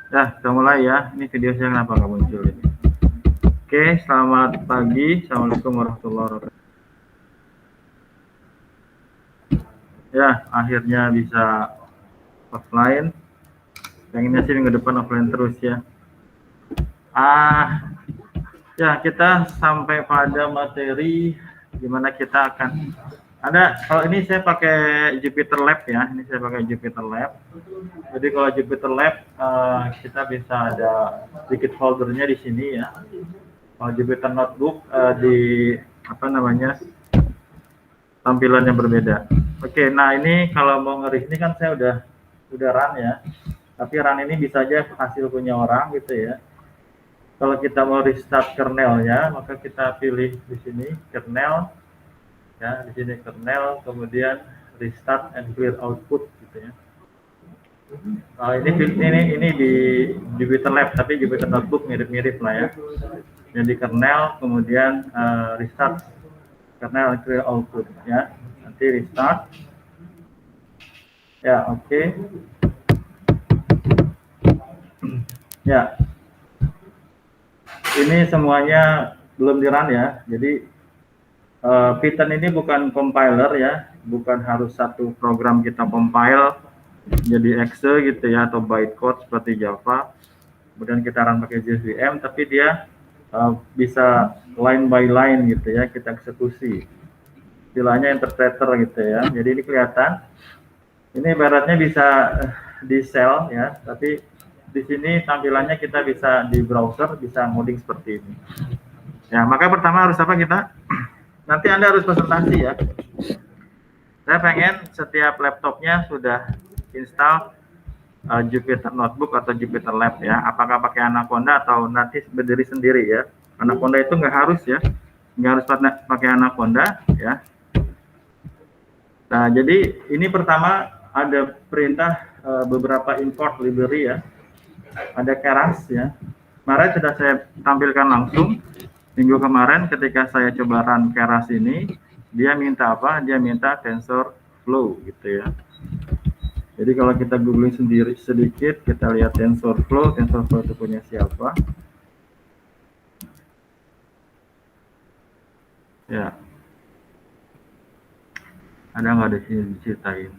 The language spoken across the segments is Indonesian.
Ya, kita mulai ya. Ini video saya kenapa nggak muncul ini? Oke, selamat pagi. Assalamualaikum warahmatullahi wabarakatuh. Ya, akhirnya bisa offline. Pengennya sih minggu depan offline terus ya. Ya kita sampai pada materi gimana kita akan kalau ini saya pakai Jupyter Lab ya. Ini saya pakai Jupyter Lab. Jadi kalau Jupyter Lab kita bisa ada sedikit foldernya di sini ya. Kalau Jupyter Notebook di tampilannya berbeda. Oke, nah ini kalau mau nge-review ini kan saya udah run ya. Tapi run ini bisa aja hasil punya orang gitu ya. Kalau kita mau restart kernelnya, maka kita pilih di sini kernel ya, di sini kernel, kemudian restart and clear output gitu ya. Ini di Jupyter Lab, tapi Jupyter Notebook mirip-mirip lah ya. Jadi kernel, kemudian restart kernel and clear output ya. Nanti restart. Ya, oke. Ya. Ini semuanya belum di run ya. Jadi Python ini bukan compiler ya, bukan harus satu program kita compile jadi exe gitu ya, atau bytecode seperti Java. Kemudian kita run pakai JVM, tapi dia bisa line by line gitu ya, kita eksekusi. Istilahnya interpreter gitu ya. Jadi ini kelihatan. Ini ibaratnya bisa di shell ya, tapi di sini tampilannya kita bisa di browser, bisa ngoding seperti ini. Ya, maka pertama harus apa kita? Nanti Anda harus presentasi ya. Saya pengen setiap laptopnya sudah install Jupyter Notebook atau Jupyter Lab ya. Apakah pakai Anaconda atau nanti berdiri sendiri ya. Anaconda itu nggak harus ya. Nggak harus pakai Anaconda ya. Nah, jadi ini pertama ada perintah beberapa import library ya. Ada Keras ya. Kemarin sudah saya tampilkan langsung. Minggu kemarin ketika saya coba run Keras ini, dia minta apa? Dia minta TensorFlow gitu ya. Jadi kalau kita googling sendiri sedikit, kita lihat TensorFlow itu punya siapa? Ya. Ada nggak di sini diceritain?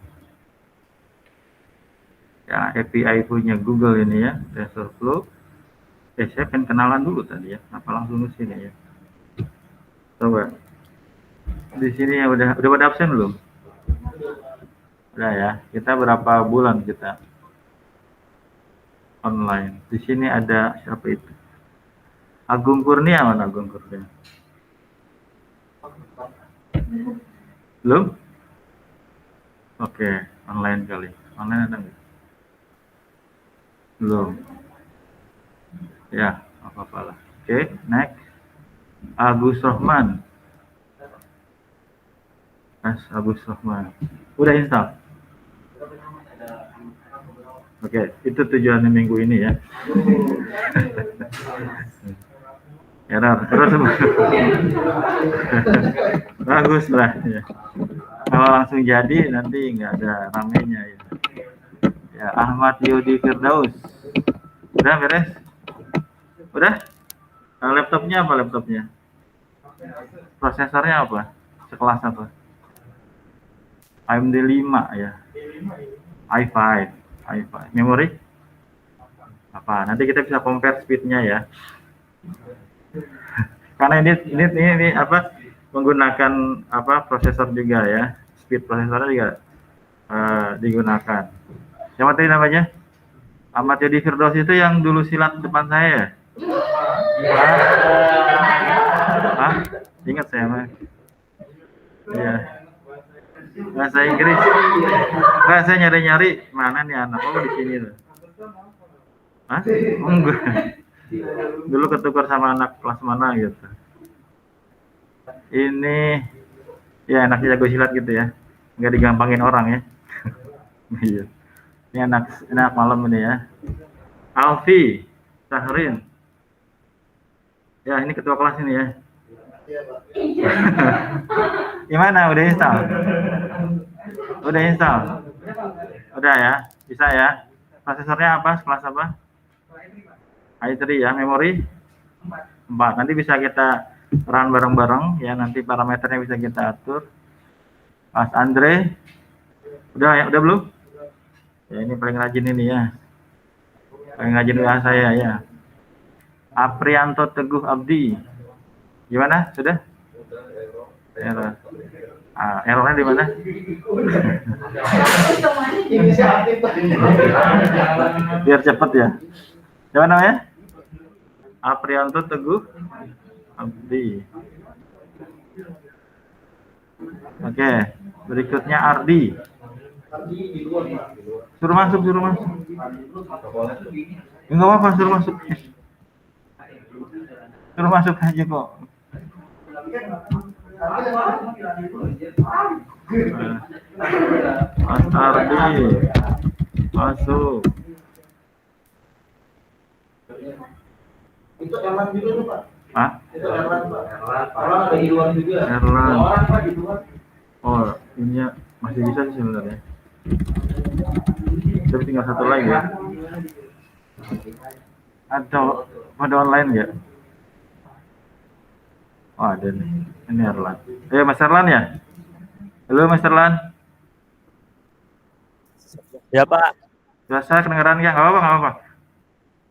Ya, API punya Google ini ya, TensorFlow. Saya pengen kenalan dulu tadi ya, apa langsung ke sini ya? Coba. Di sini ya udah pada absen belum? Udah ya. Kita berapa bulan kita online? Di sini ada siapa itu? Agung Kurnia, mana Agung Kurnia? Belum? Oke, online kali. Online ada nggak? Belum. Ya, apa-apa lah. Oke, next. Agus Rohman. Agus Rohman. Udah install? Oke, itu tujuannya minggu ini ya. Error, terus bagus lah ya. Kalau langsung jadi nanti nggak ada ramenya ya. Ya, Ahmad Yudi Firdaus. Udah beres? Udah? Laptopnya apa laptopnya? Prosesornya apa? Sekelas apa? AMD 5 ya. i5. Memori? Apa? Nanti kita bisa compare speednya ya. Karena ini apa? Menggunakan apa? Prosesor juga ya. Speed prosesornya juga digunakan. Siapa tadi namanya? Ahmad Yudi Firdaus itu yang dulu silat depan saya. Hah? Ingat saya mah. Iya. Bahasa Inggris. Nah, saya nyari-nyari mana nih anak. Oh, di sini tuh. Hah? Oh, enggak. Dulu ketukar sama anak kelas mana gitu. Ini ya anaknya jago silat gitu ya. Nggak digampangin orang ya. Iya. Ini anak malam ini ya. Alfi, Sahrin. Ya, ini ketua kelas ini ya. Gimana? Udah install? Udah install? Udah ya? Bisa ya? Prosesornya apa? Kelas apa? i3 ya, memori 4. Nanti bisa kita run bareng-bareng ya, nanti parameternya bisa kita atur. Mas Andre, udah ya, udah belum? Ya ini paling rajin ini ya, paling rajin dengan saya ya. Aprianto Teguh Abdi, gimana? Sudah? Error. Errornya di mana? Biar cepet ya. Siapa namanya? Aprianto Teguh Abdi. Oke, berikutnya Ardi. Suruh masuk. Enggak apa-apa, suruh masuk. Suruh masuk aja kok. Mas Ardi, masuk. Itu Erlan juga tuh Pak. Hah? Itu Erlan Pak. Erlan ada di luar juga. Erlan. Orang Pak di luar. Oh, ini masih bisa sih sebenarnya. Tapi tinggal satu lagi ya. Atau ada online nggak? Oh ada nih. Ini Erlan. Mas Erlan ya? Halo Mas Erlan. Ya Pak. Biasa kedengeran ya? Nggak apa-apa.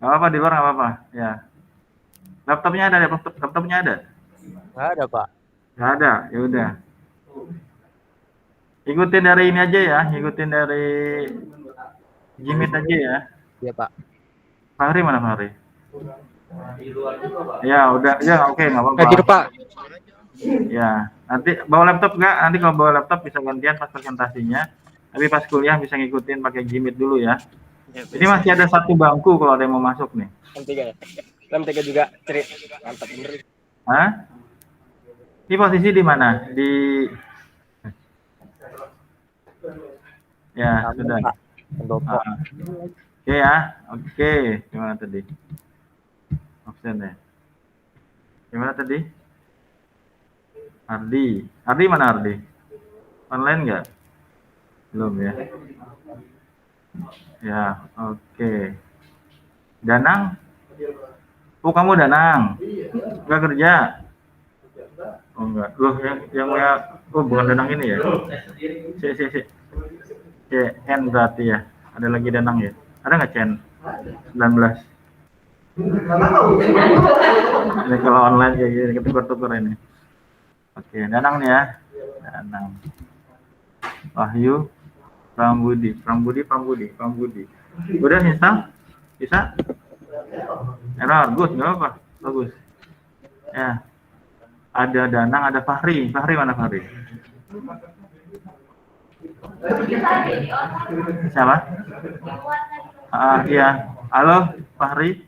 Nggak apa-apa, di luar nggak apa-apa. Ya. Laptopnya ada ya? Laptopnya ada? Nggak ada Pak. Nggak ada, ya udah. Ikutin dari ini aja ya, ikutin dari Jimit aja ya. Iya Pak. Fahri mana Fahri? Ya udah, ya oke, nggak apa-apa. Hadir Pak. Ya, nanti bawa laptop nggak? Nanti kalau bawa laptop bisa gantian pas presentasinya. Tapi pas kuliah bisa ngikutin pakai Jimit dulu ya. Ini masih ada satu bangku kalau ada yang mau masuk nih. 6-3 ya. 6-3 juga. Cerit. Mantap bener. Hah? Ini posisi di mana? Di ya, sudah. Oke ya. Oke, gimana tadi? Option ya. Gimana tadi? Ardi mana Ardi? Online nggak? Belum ya. Ya, oke. Danang? Oh, kamu Danang? Nggak kerja? Oh, enggak. Loh, yang bukan Danang ini ya? CN berarti ya? Ada lagi Danang ya? Ada nggak CN? 19. Ini kalau online kayak gini, ketukar-tukar ini. Oke, Danang nih ya. Danang. Wahyu. Prambudi. Udah install? Bisa? Error, good, nggak apa, bagus. Ya, ada Danang, ada Fahri. Fahri mana Fahri? Siapa? Iya. Halo, Fahri.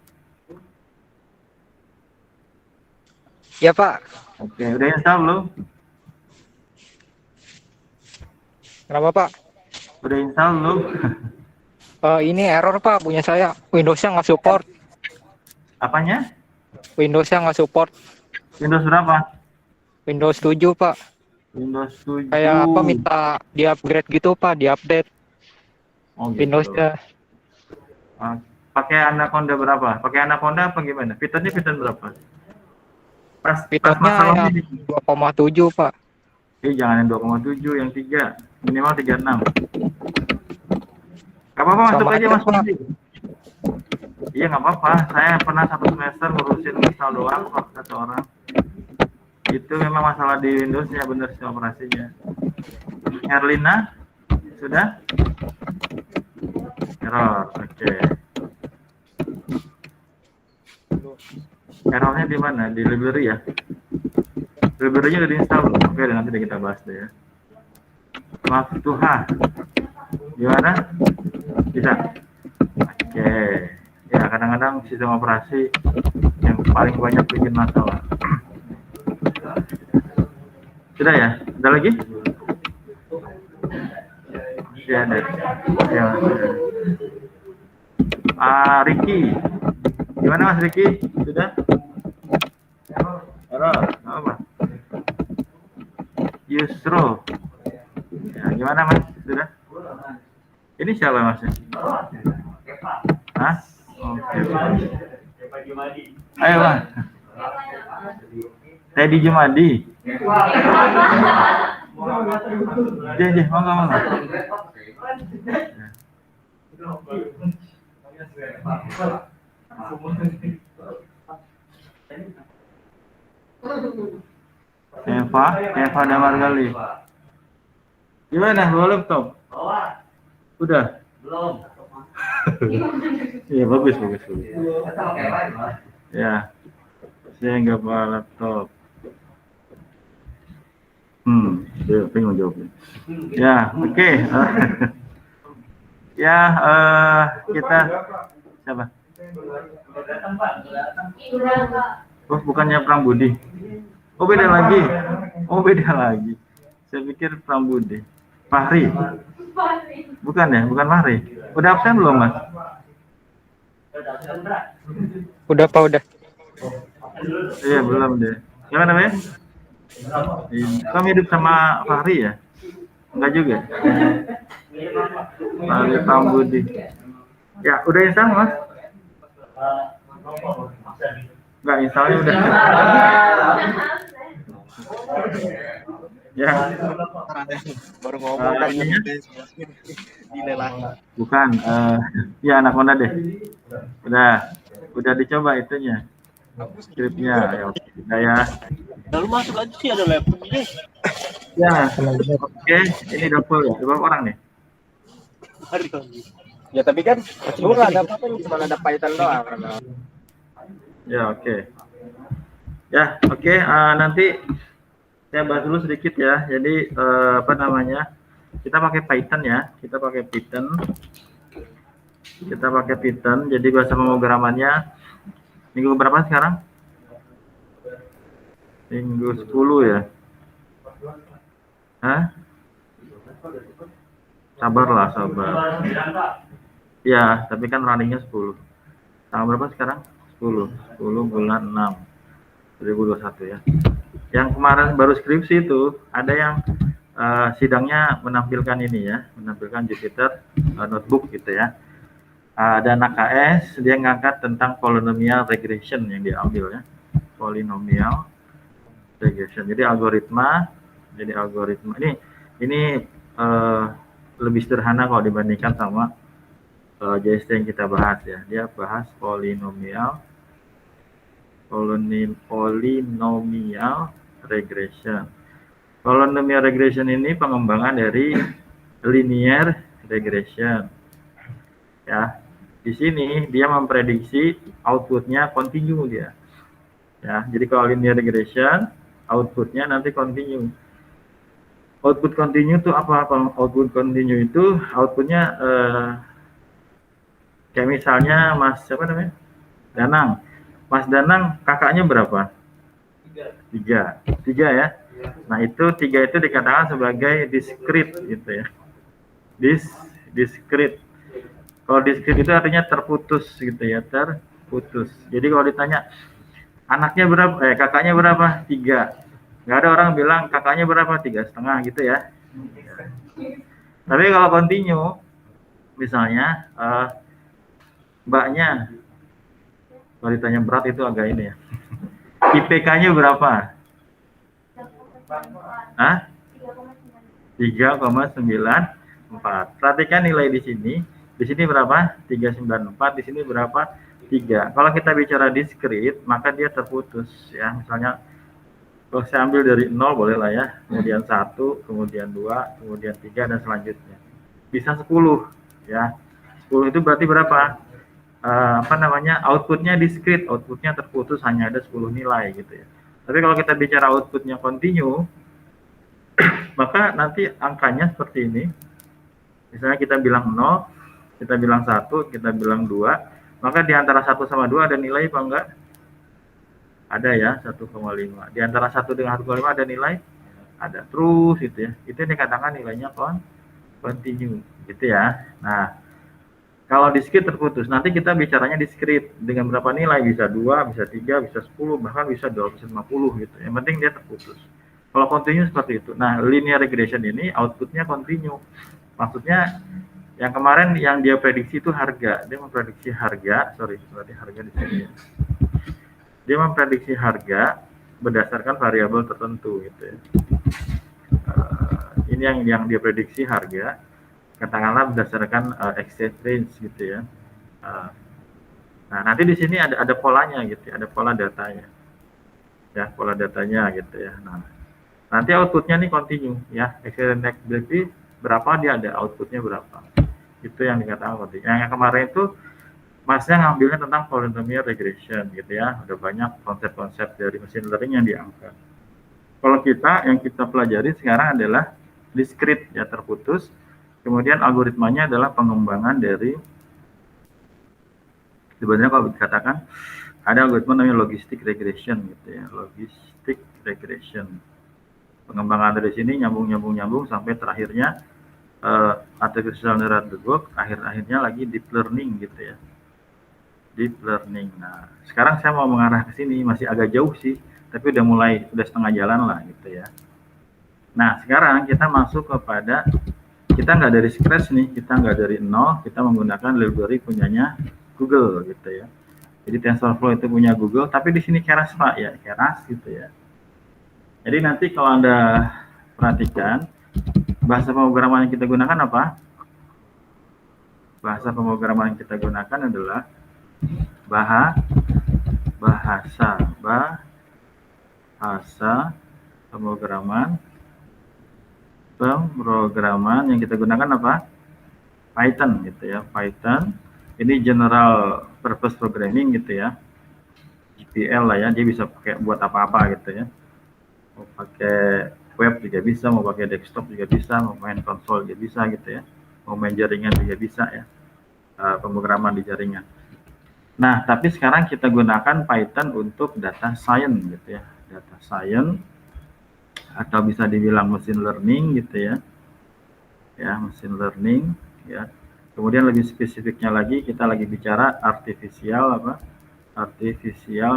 Ya Pak. Oke, udah install belum? Kenapa Pak? Udah install belum? Ini error Pak punya saya. Windowsnya nggak support. Apanya? Windowsnya nggak support. Windows berapa? Windows 7 Pak. Windows 7. Kayak apa minta di upgrade gitu Pak, di update. Oh, gitu. Windowsnya. Pakai Anaconda berapa? Pakai Anaconda apa gimana? Fiturnya berapa? Pas Fiturnya yang 2,7 Pak. Jangan yang 2,7, yang 3. Minimal 36. Gak apa-apa, masuk aja Mas Fahri. Iya nggak apa-apa. Saya pernah satu semester ngurusin install doang kok satu orang. Itu memang masalah di Windows ya, bener sih operasinya. Erlina sudah? Error, oke. Errornya di mana? Di library ya? Library-nya udah diinstal belum? Oke, nanti kita bahas deh ya. Maftuhah. Gimana? Bisa? Oke. Ya, kadang-kadang sistem operasi yang paling banyak bikin masalah. Sudah ya? Ada lagi? Masih ada. Ya, sudah. Riki. Gimana Mas Riki? Sudah? Error. Apa? Yusro. Ya, gimana Mas? Sudah? Ini siapa Mas? Hah? Oke. Ayo Bang. Teddy Jumadi. Jadi, mangga. Eva Damargali. Gimana? Bawa laptop? Udah? Belum. Iya, bagus. Ya, saya nggak bawa laptop. Dia bingung jawabnya. Ya, oke. Ya, kita siapa? Oh, bukannya Prambudi. Oh, beda lagi. Saya pikir Prambudi. Fahri. Bukan ya, bukan Fahri. Udah absen belum, Mas? Udah Pak, udah. Iya, belum deh. Siapa namanya? Kamu hidup sama Fahri ya? Enggak juga. Fahri Prambudi. Ya, udah install, Mas? Enggak, installnya udah. Ya. Baru ngomong kan Bukan, ya anak Honda deh. Udah dicoba itunya. Skripnya, ya udah ya. Lalu masuk aja sih ada laptop ini. Ya, oke, ini dapur ya, berapa orang nih? Ya tapi kan lu nggak ada apa-apa, cuma ada Python doang. Ya, oke. Ya, oke, nanti saya bahas dulu sedikit ya. Jadi apa namanya? Kita pakai Python ya. Kita pakai Python. Jadi bahasa pemrogramannya minggu berapa sekarang? Minggu 10 ya. Hah? Sabar. Ya, tapi kan runningnya 10. Tanggal berapa sekarang? 10 bulan 6 2021 ya. Yang kemarin baru skripsi itu ada yang sidangnya menampilkan ini ya, menampilkan Jupyter notebook gitu ya. Ada anak KS, dia ngangkat tentang polynomial regression yang dia ambil ya, polynomial regression. Jadi algoritma ini lebih sederhana kalau dibandingkan sama JST yang kita bahas ya. Dia bahas polynomial regression. Polynomial regression ini pengembangan dari linear regression. Ya, di sini dia memprediksi outputnya continue dia. Ya, jadi kalau linear regression, outputnya nanti continue. Output continue itu apa? Output continue itu outputnya kayak misalnya Mas siapa namanya? Danang. Mas Danang kakaknya berapa? 3 ya. Nah, itu 3 itu dikatakan sebagai discrete gitu ya. Discrete. Kalau discrete itu artinya terputus gitu ya, terputus. Jadi kalau ditanya anaknya berapa, kakaknya berapa? 3. Nggak ada orang bilang kakaknya berapa, 3,5 gitu ya. Tapi kalau continue, misalnya mbaknya, kalau ditanya berat itu agak ini ya. IPK-nya berapa? Hah? 3,94. Perhatikan nilai di sini. Di sini berapa? 394. Di sini berapa? 3. Kalau kita bicara discrete, maka dia terputus ya. Misalnya kalau saya ambil dari 0 boleh lah ya. Kemudian 1, kemudian 2, kemudian 3 dan selanjutnya. Bisa 10 ya. 10 itu berarti berapa? Outputnya discrete, outputnya terputus, hanya ada 10 nilai gitu ya. Tapi kalau kita bicara outputnya continue, maka nanti angkanya seperti ini. Misalnya kita bilang 0, kita bilang 1, kita bilang 2, maka di antara 1 sama 2 ada nilai apa enggak? Ada ya, 1,5. Di antara 1 dengan 1,5 ada nilai? Ada. Terus gitu ya. Itu yang dikatakan nilainya continue gitu ya. Nah, kalau discrete terputus, nanti kita bicaranya discrete dengan berapa nilai, bisa 2, bisa 3, bisa 10, bahkan bisa 250 gitu. Yang penting dia terputus. Kalau continue seperti itu. Nah, linear regression ini outputnya continue. Maksudnya Yang kemarin yang dia prediksi itu harga. Dia memprediksi harga, berarti harga di sini. Ya. Dia memprediksi harga berdasarkan variabel tertentu gitu ya. Ini yang dia prediksi harga, katakanlah berdasarkan exchange range gitu ya. Nah, nanti di sini ada polanya gitu ya, ada pola datanya. Ya, pola datanya gitu ya. Nah, nanti outputnya nih continue ya. Exchange rate berapa dia ada outputnya berapa. Itu yang dikatakan tadi. Yang kemarin itu Masnya ngambilnya tentang polynomial regression gitu ya. Udah banyak konsep-konsep dari machine learning yang diangkat. Kalau yang kita pelajari sekarang adalah discrete ya, terputus. Kemudian algoritmanya adalah pengembangan dari, sebenarnya kalau dikatakan ada algoritma namanya logistic regression gitu ya. Logistic regression. Pengembangan dari sini nyambung sampai terakhirnya artificial neural network, akhirnya lagi deep learning gitu ya. Deep learning. Nah, sekarang saya mau mengarah ke sini, masih agak jauh sih, tapi udah setengah jalan lah gitu ya. Nah, sekarang kita masuk kepada, kita nggak dari scratch nih, kita nggak dari nol, kita menggunakan library punyanya Google gitu ya. Jadi TensorFlow itu punya Google, tapi di sini Keras Pak ya, Keras gitu ya. Jadi nanti kalau Anda perhatikan, bahasa pemrograman yang kita gunakan apa? Bahasa pemrograman yang kita gunakan adalah bahasa pemrograman yang kita gunakan apa? Python gitu ya. Python ini general purpose programming gitu ya. GPL lah ya, dia bisa pakai buat apa-apa gitu ya. Mau pakai web juga bisa, mau pakai desktop juga bisa, mau main konsol juga bisa gitu ya. Mau main jaringan juga bisa ya. Pemrograman di jaringan. Nah, tapi sekarang kita gunakan Python untuk data science gitu ya. Data science atau bisa dibilang machine learning gitu ya. Ya, machine learning ya. Kemudian lebih spesifiknya lagi kita lagi bicara artificial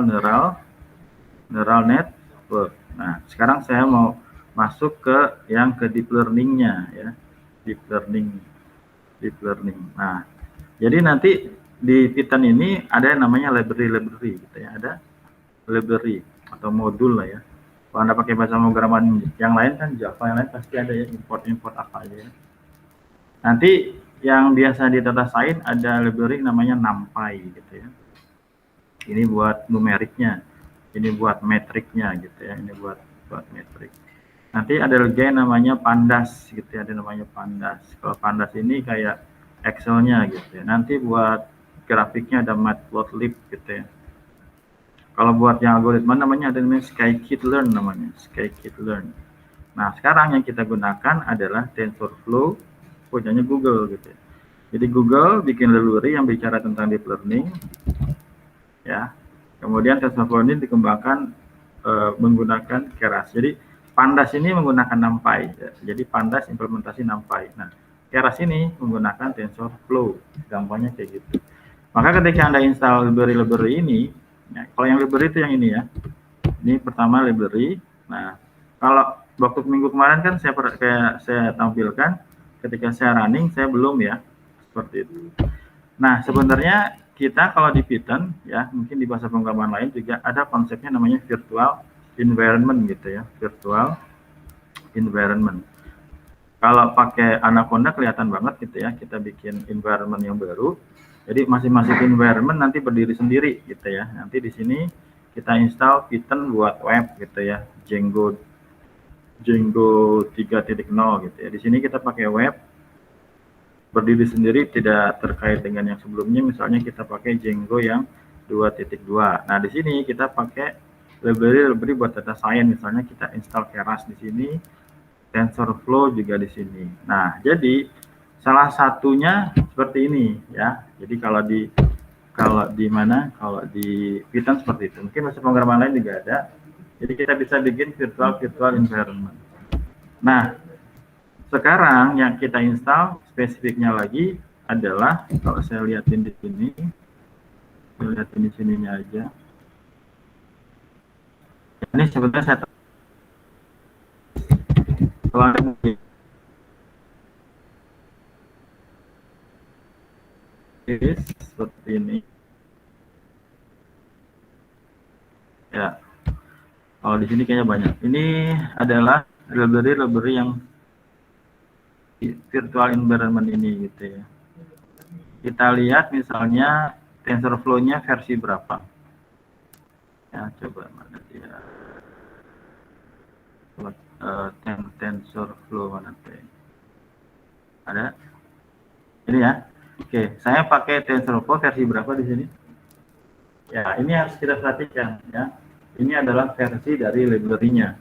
neural network. Nah, sekarang saya mau masuk ke deep learning-nya ya. Deep learning. Nah, jadi nanti di Python ini ada yang namanya library gitu ya, ada library atau modul lah ya. Kalau Anda pakai bahasa pemrograman yang lain kan Java yang lain pasti ada ya import apa aja ya. Nanti yang biasa di data science ada library namanya NumPy gitu ya. Ini buat numeriknya, ini buat metriknya gitu ya, ini buat metrik. Nanti ada lagi yang namanya Pandas gitu ya, ada namanya Pandas. Kalau Pandas ini kayak Excel-nya gitu ya. Nanti buat grafiknya ada Matplotlib gitu ya. Kalau buat yang algoritma namanya ada namanya Scikit-learn namanya, Scikit-learn. Nah, sekarang yang kita gunakan adalah TensorFlow punyanya Google gitu ya. Jadi Google bikin library yang bicara tentang deep learning ya. Kemudian TensorFlow ini dikembangkan menggunakan Keras. Jadi Pandas ini menggunakan NumPy ya. Jadi Pandas implementasi NumPy. Nah, Keras ini menggunakan TensorFlow. Gampangnya kayak gitu. Maka ketika Anda install library ini, ya, kalau yang library itu yang ini ya. Ini pertama library. Nah, kalau waktu minggu kemarin kan saya tampilkan ketika saya running, saya belum ya. Seperti itu. Nah, sebenarnya kita kalau di Python ya, mungkin di bahasa pemrograman lain juga ada konsepnya namanya virtual environment gitu ya. Virtual environment. Kalau pakai Anaconda kelihatan banget gitu ya, kita bikin environment yang baru. Jadi masing-masing environment nanti berdiri sendiri gitu ya. Nanti di sini kita install Python buat web gitu ya, Django 3.0 gitu ya. Di sini kita pakai web berdiri sendiri, tidak terkait dengan yang sebelumnya. Misalnya kita pakai Django yang 2.2. Nah, di sini kita pakai library buat data science. Misalnya kita install Keras di sini, TensorFlow juga di sini. Nah, jadi salah satunya seperti ini ya. Jadi kalau di Python seperti itu. Mungkin bahasa pemrograman lain juga ada. Jadi kita bisa bikin virtual environment. Nah, sekarang yang kita install spesifiknya lagi adalah, kalau saya lihatin di sini, saya lihatin di sininya aja. Ini sebenarnya saya seperti ini. Ya, kalau di sini kayaknya banyak. Ini adalah library yang virtual environment ini gitu ya. Kita lihat misalnya TensorFlow-nya versi berapa. Ya, coba mana dia. TensorFlow mana tuh? Ada? Ini ya. Oke, saya pakai TensorFlow versi berapa di sini? Ya, ini harus kita perhatikan ya. Ini adalah versi dari library-nya.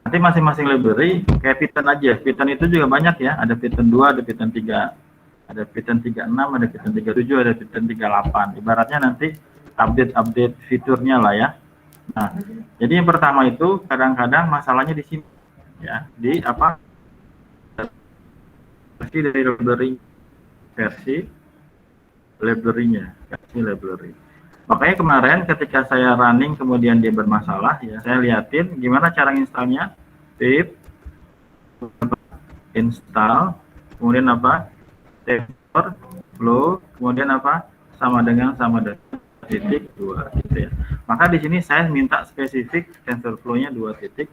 Nanti masing-masing library kayak Python aja. Python itu juga banyak ya. Ada Python 2, ada Python 3, ada Python 36, ada Python 37, ada Python 38. Ibaratnya nanti update fiturnya lah ya. Nah, jadi yang pertama itu kadang-kadang masalahnya di sini ya, di apa? Versi dari library-nya, versi library. Makanya kemarin ketika saya running kemudian dia bermasalah ya, saya liatin gimana cara installnya. Pip install, kemudian apa? TensorFlow, kemudian apa? Sama dengan titik 2 gitu ya. Maka di sini saya minta spesifik TensorFlow-nya 2.2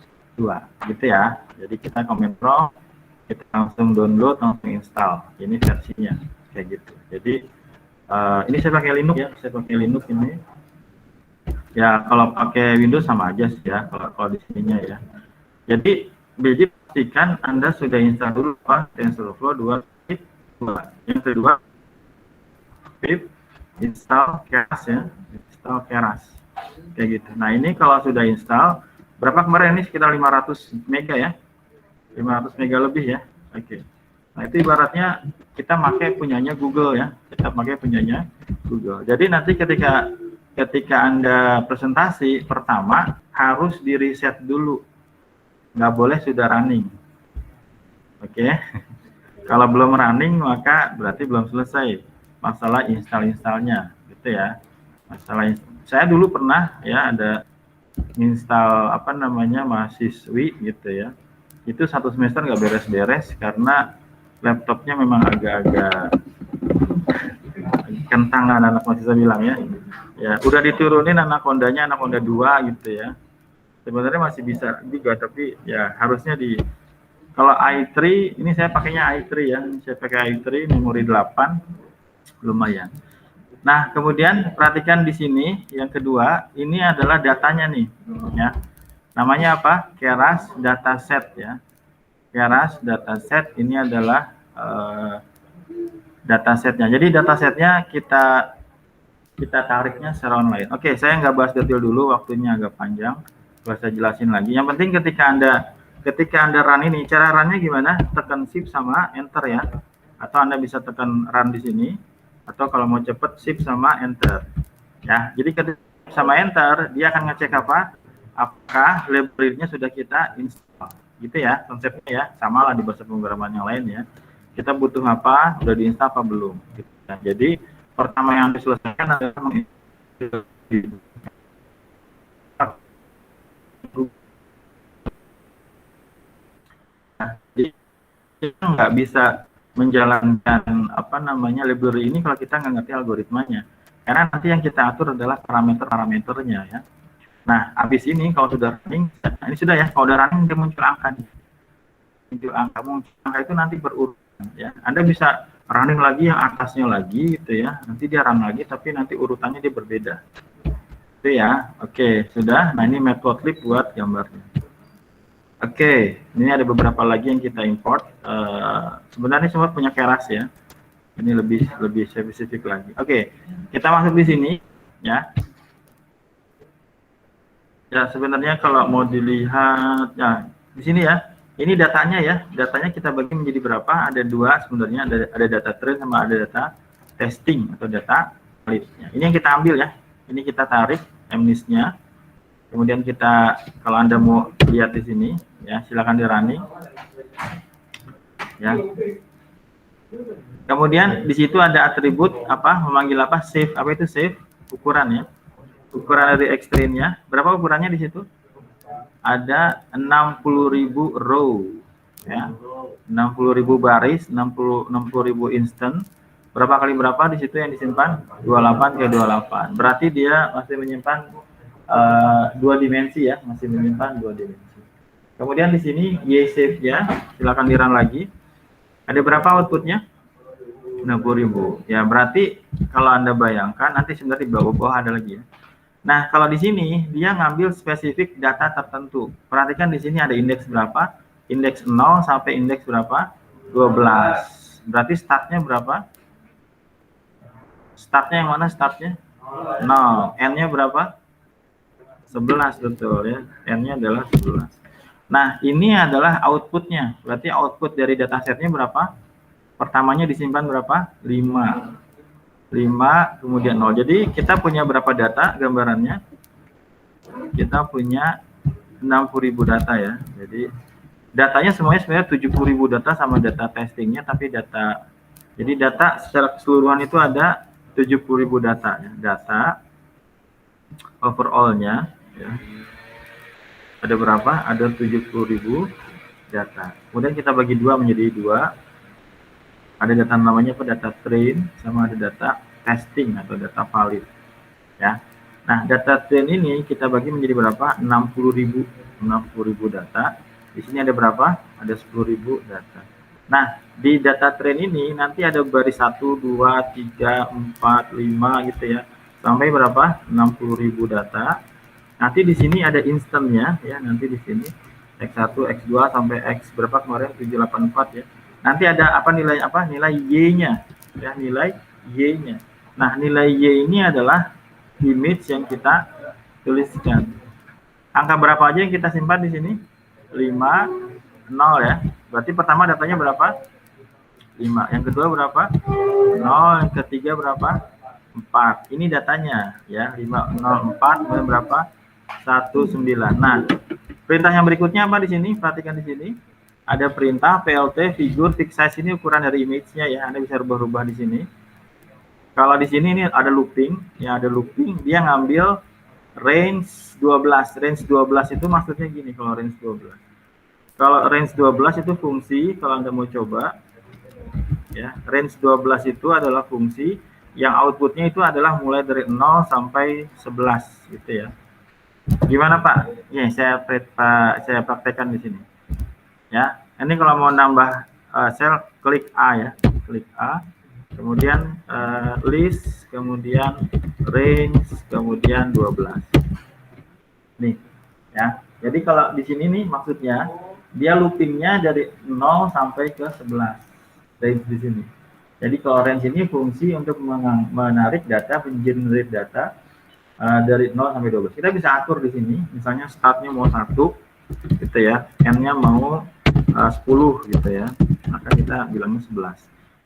gitu ya. Jadi kita kontrol, kita langsung download, langsung install. Ini versinya kayak gitu. Jadi ini saya pakai Linux ya, saya pakai Linux ini. Ya kalau pakai Windows sama aja sih ya, kalau di sininya ya. Jadi pastikan Anda sudah install dulu Pak TensorFlow 2.2. Yang kedua, pip install Keras ya, install Keras kayak gitu. Nah ini kalau sudah install, berapa kemarin ini sekitar 500 mega ya, 500 mega lebih ya. Oke. Nah itu ibaratnya kita pakai punyanya Google ya, kita pakai punyanya Google. Jadi nanti ketika Anda presentasi pertama harus di reset dulu, nggak boleh sudah running. Oke. Kalau belum running maka berarti belum selesai masalah install-installnya gitu ya. Saya dulu pernah ya ada install apa namanya mahasiswi gitu ya. Itu 1 semester nggak beres-beres karena laptopnya memang agak-agak kentang, anak-anak mahasiswa bilang ya. Ya, udah diturunin Anaconda-nya, Anaconda 2 gitu ya. Sebenarnya masih bisa juga, tapi ya harusnya kalau i3, ini saya pakainya i3 ya. Saya pakai i3 memori 8 lumayan. Nah, kemudian perhatikan di sini yang kedua, ini adalah datanya nih ya. Namanya apa? Keras dataset ya. Keras dataset ini adalah datasetnya. Jadi datasetnya kita tariknya secara online. Oke, saya nggak bahas detail dulu, waktunya agak panjang. Saya jelasin lagi. Yang penting ketika Anda run ini, cara runnya gimana? Tekan shift sama enter ya. Atau Anda bisa tekan run di sini. Atau kalau mau cepet shift sama enter. Ya, jadi ketika sama enter, dia akan ngecek apa? Apakah library-nya sudah kita install. Gitu ya, konsepnya ya. Sama lah di bahasa pemrograman yang lain ya. Kita butuh apa? Udah diinstal apa belum? Gitu. Nah, jadi pertama yang harus diselesaikan adalah kita nggak bisa menjalankan apa namanya library ini kalau kita nggak ngerti algoritmanya, karena nanti yang kita atur adalah parameternya ya. Nah habis ini kalau sudah running, nah ini sudah ya, kalau udah running dia muncul angka itu nanti berurutan ya. Anda bisa running lagi yang atasnya lagi gitu ya, nanti dia run lagi tapi nanti urutannya dia berbeda itu ya. Oke, sudah. Nah ini matplotlib buat gambarnya. Oke, ini ada beberapa lagi yang kita import. Sebenarnya semua punya Keras ya. Ini lebih spesifik lagi. Oke, kita masuk di sini ya. Ya sebenarnya kalau mau dilihat, ya di sini ya. Ini datanya ya. Datanya kita bagi menjadi berapa? Ada 2 sebenarnya. Ada data train sama ada data testing atau data validnya. Ini yang kita ambil ya. Ini kita tarik MNIST-nya. Kemudian kita, kalau Anda mau lihat di sini, ya silakan di running. Ya. Kemudian di situ ada atribut apa? Memanggil apa? Save. Apa itu save? Ukuran ya. Ukuran dari X-train-nya. Berapa ukurannya di situ? Ada 60.000 row. Ya. 60.000 baris, 60.000 instant, Berapa kali berapa di situ yang disimpan? 28 ke 28. Berarti dia masih menyimpan dua dimensi ya, masih menyimpan dua dimensi. Kemudian di sini Y save-nya, silakan di-run lagi. Ada berapa outputnya? 60.000. Ya, berarti kalau Anda bayangkan nanti sebenarnya di bawah-bawah ada lagi ya. Nah, kalau di sini dia ngambil spesifik data tertentu. Perhatikan di sini ada indeks berapa? Indeks 0 sampai indeks berapa? 12. Berarti startnya berapa? Startnya yang mana startnya? 0. N-nya berapa? 11, betul ya. N-nya adalah 11. Nah, ini adalah outputnya. Berarti output dari datasetnya berapa? Pertamanya disimpan berapa? 5. 5, kemudian 0. Jadi kita punya berapa data gambarannya? Kita punya 60.000 data ya. Jadi datanya semuanya sebenarnya 70.000 data sama data testingnya, tapi data, jadi data secara keseluruhan itu ada 70.000 data ya. Data overall-nya ya. Ada berapa? Ada 70.000 data. Kemudian kita bagi dua menjadi dua. Ada data namanya apa? Data train sama ada data testing atau data valid. Ya. Nah, data train ini kita bagi menjadi berapa? 60.000 data. Di sini ada berapa? Ada 10.000 data. Nah, di data train ini nanti ada baris 1, 2, 3, 4, 5 gitu ya. Sampai berapa? 60.000 data. Nanti di sini ada instannya ya, nanti di sini X1, X2 sampai X berapa kemarin 784 ya. Nanti ada apa nilai apa? Nilai Y-nya ya, nilai Y-nya. Nah, nilai Y ini adalah image yang kita tuliskan. Angka berapa aja yang kita simpan di sini? 5, 0 ya. Berarti pertama datanya berapa? 5. Yang kedua berapa? 0. Yang ketiga berapa? 4. Ini datanya ya, 5, 0, 4, kemudian berapa? 19. Nah, perintah yang berikutnya apa di sini? Perhatikan di sini. Ada perintah PLT figure fixed size, ini ukuran dari image-nya ya. Anda bisa rubah-rubah di sini. Kalau di sini ini ada looping, ya ada looping, dia ngambil range 12. Range 12 itu maksudnya gini kalau range 12. Kalau range 12 itu fungsi, kalau Anda mau coba ya, range 12 itu adalah fungsi yang outputnya itu adalah mulai dari 0 sampai 11 gitu ya. Gimana Pak? Ya, saya praktekkan di sini. Ya, ini kalau mau nambah sel, klik A ya, klik A, kemudian list, kemudian range, kemudian 12. Nih, ya. Jadi kalau di sini nih maksudnya dia loopingnya dari 0 sampai ke 11 range di sini. Jadi kalau range ini fungsi untuk menarik data, mengenerate data dari 0 sampai 12. Kita bisa atur di sini, misalnya startnya mau 1 gitu ya, n-nya mau 10 gitu ya, maka kita bilangnya 11.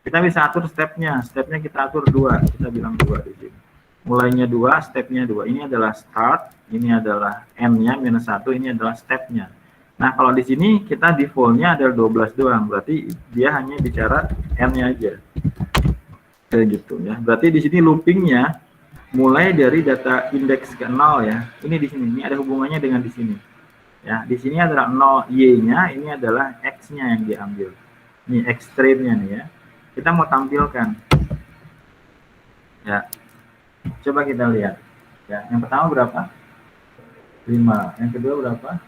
Kita bisa atur stepnya kita atur 2, kita bilang 2 di sini. Mulainya 2, stepnya 2. Ini adalah start, ini adalah n-nya minus 1, ini adalah stepnya. Nah, kalau di sini kita default-nya adalah 12 doang, berarti dia hanya bicara n-nya aja. Kayak gitu ya. Berarti di sini loopingnya mulai dari data indeks ke 0 ya. Ini di sini, ini ada hubungannya dengan di sini. Ya, di sini adalah 0 Y-nya, ini adalah X-nya yang diambil. Ini X train-nya nih ya. Kita mau tampilkan. Ya. Coba kita lihat. Ya, yang pertama berapa? 5. Yang kedua berapa?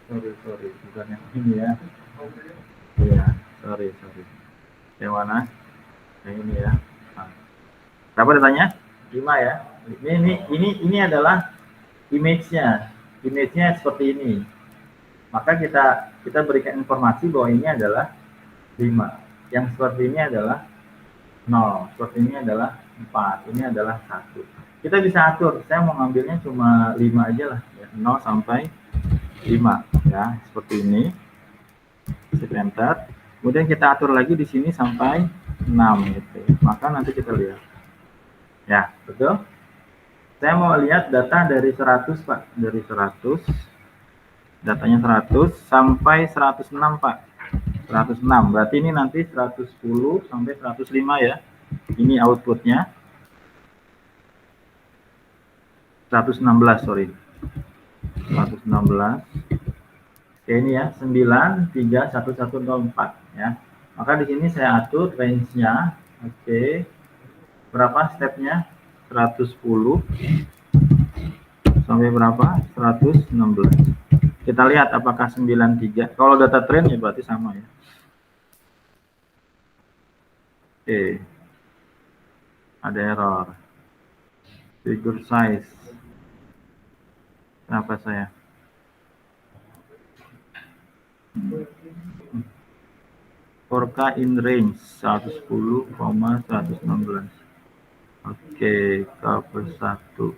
Sorry, bukan yang ini ya. Iya, sorry. Yang mana? Yang ini ya. Nah. Berapa datanya? 5 ya. Ini adalah image-nya seperti ini. Maka kita berikan informasi bahwa ini adalah 5. Yang seperti ini adalah 0. Seperti ini adalah 4. Ini adalah 1. Kita bisa atur. Saya mau ngambilnya cuma 5 aja lah. Ya. 0 sampai 5. Ya, seperti ini. Hit enter. Kemudian kita atur lagi di sini sampai 6 gitu. Maka nanti kita lihat. Ya, betul? Saya mau lihat data dari 100, Pak. Dari 100. Datanya 100 sampai 106, Pak. 106. Berarti ini nanti 110 sampai 105 ya. Ini outputnya. 116, sorry. 116. Oke, ini ya, 931104 ya. Maka di sini saya atur range-nya. Oke. Berapa stepnya? 110 sampai berapa? 116. Kita lihat apakah 93. Kalau data trend ya berarti sama ya. Oke. Ada error. Figure size. Kenapa saya? Forka in range 110,116. Oke, cover 1.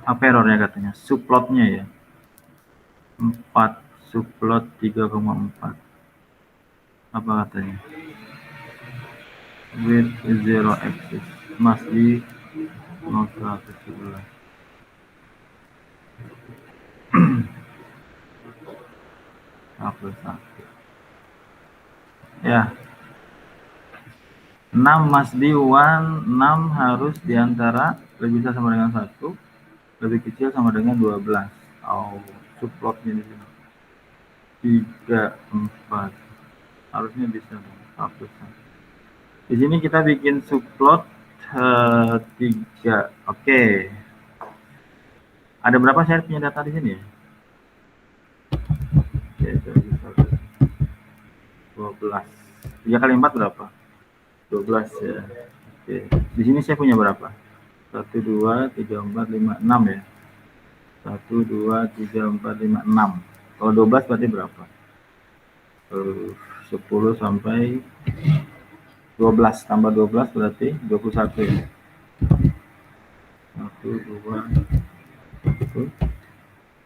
Apa errornya katanya? Subplotnya ya. 4, subplot 3,4. Apa katanya? With zero axis must be 0,111. Cover 1. Ya. 6 must be 1, 6 harus diantara lebih besar sama dengan 1, lebih kecil sama dengan 12. Oh, subplotnya di sini 3, 4 harusnya bisa hapus. Di sini kita bikin subplot 3. Oke. Ada berapa saya punya data di sini ya? Oke, 12. 3 kali 4 berapa? 12 ya. Oke. Di sini saya punya berapa? 1, 2, 3, 4, 5, 6 ya. 1, 2, 3, 4, 5, 6. Kalau 12 berarti berapa? 10 sampai 12 tambah 12 berarti 21 ya. 1, 2, 1.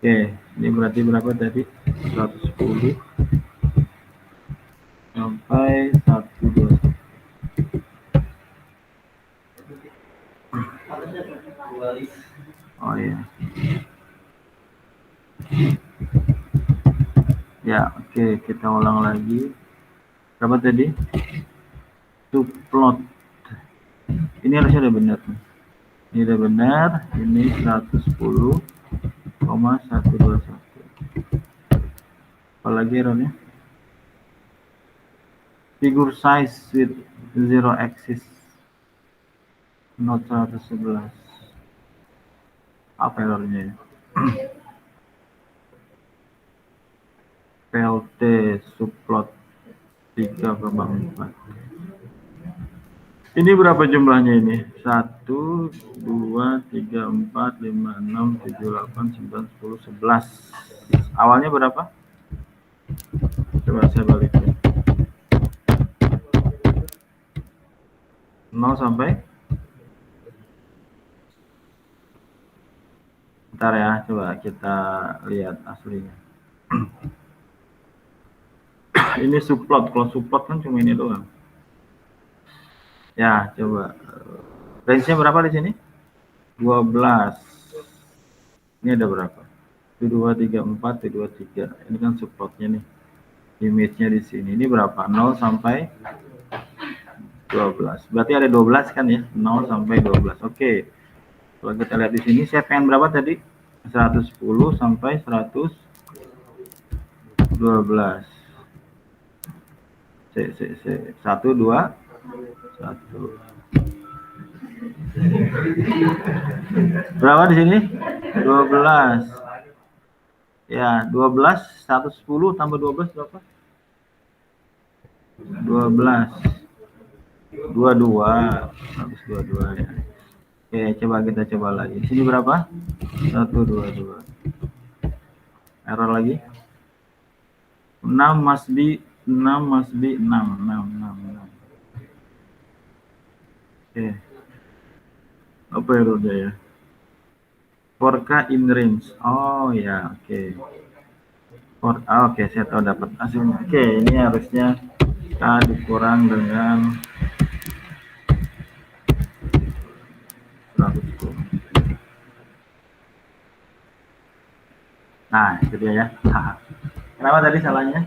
Oke, ini berarti berapa tadi? 110 sampai 121. Oh iya. Ya, oke, kita ulang lagi. Berapa tadi? Subplot. Ini harusnya udah benar. Ini udah benar. Ini 110,121. Apalagi errornya? Figure size with zero axis. Not 111. Apa errornya ya? PLT subplot 3/4. Ini berapa jumlahnya ini? 1, 2, 3, 4, 5, 6, 7, 8, 9, 10, 11. Awalnya berapa? Coba saya balikin. 0 sampai? Bentar ya, coba kita lihat aslinya. Ini subplot. Kalau subplot kan cuma ini doang. Ya, coba. Range-nya berapa di sini? 12. Ini ada berapa? 2, 3, 4, 2, 3. Ini kan subplotnya nih. Image-nya di sini. Ini berapa? 0 sampai 12. Berarti ada 12 kan ya? 0 sampai 12. Oke. Kalau kita lihat di sini, saya pengen berapa tadi? 110 sampai 112. 1, 2, 1. Berapa di sini? 12. Ya, 12, 110 tambah 12 berapa? 12. 22. 122 ya. Oke, coba kita coba lagi. Di sini berapa? 122. Error lagi. 6 must be 6 must be 6. Oke. Apa errornya ya? Forka in range. Oh ya, oke. Oke, saya tahu dapat hasilnya. Oke, ini harusnya kita dikurang dengan 110. Nah, itu dia ya. Kenapa tadi salahnya?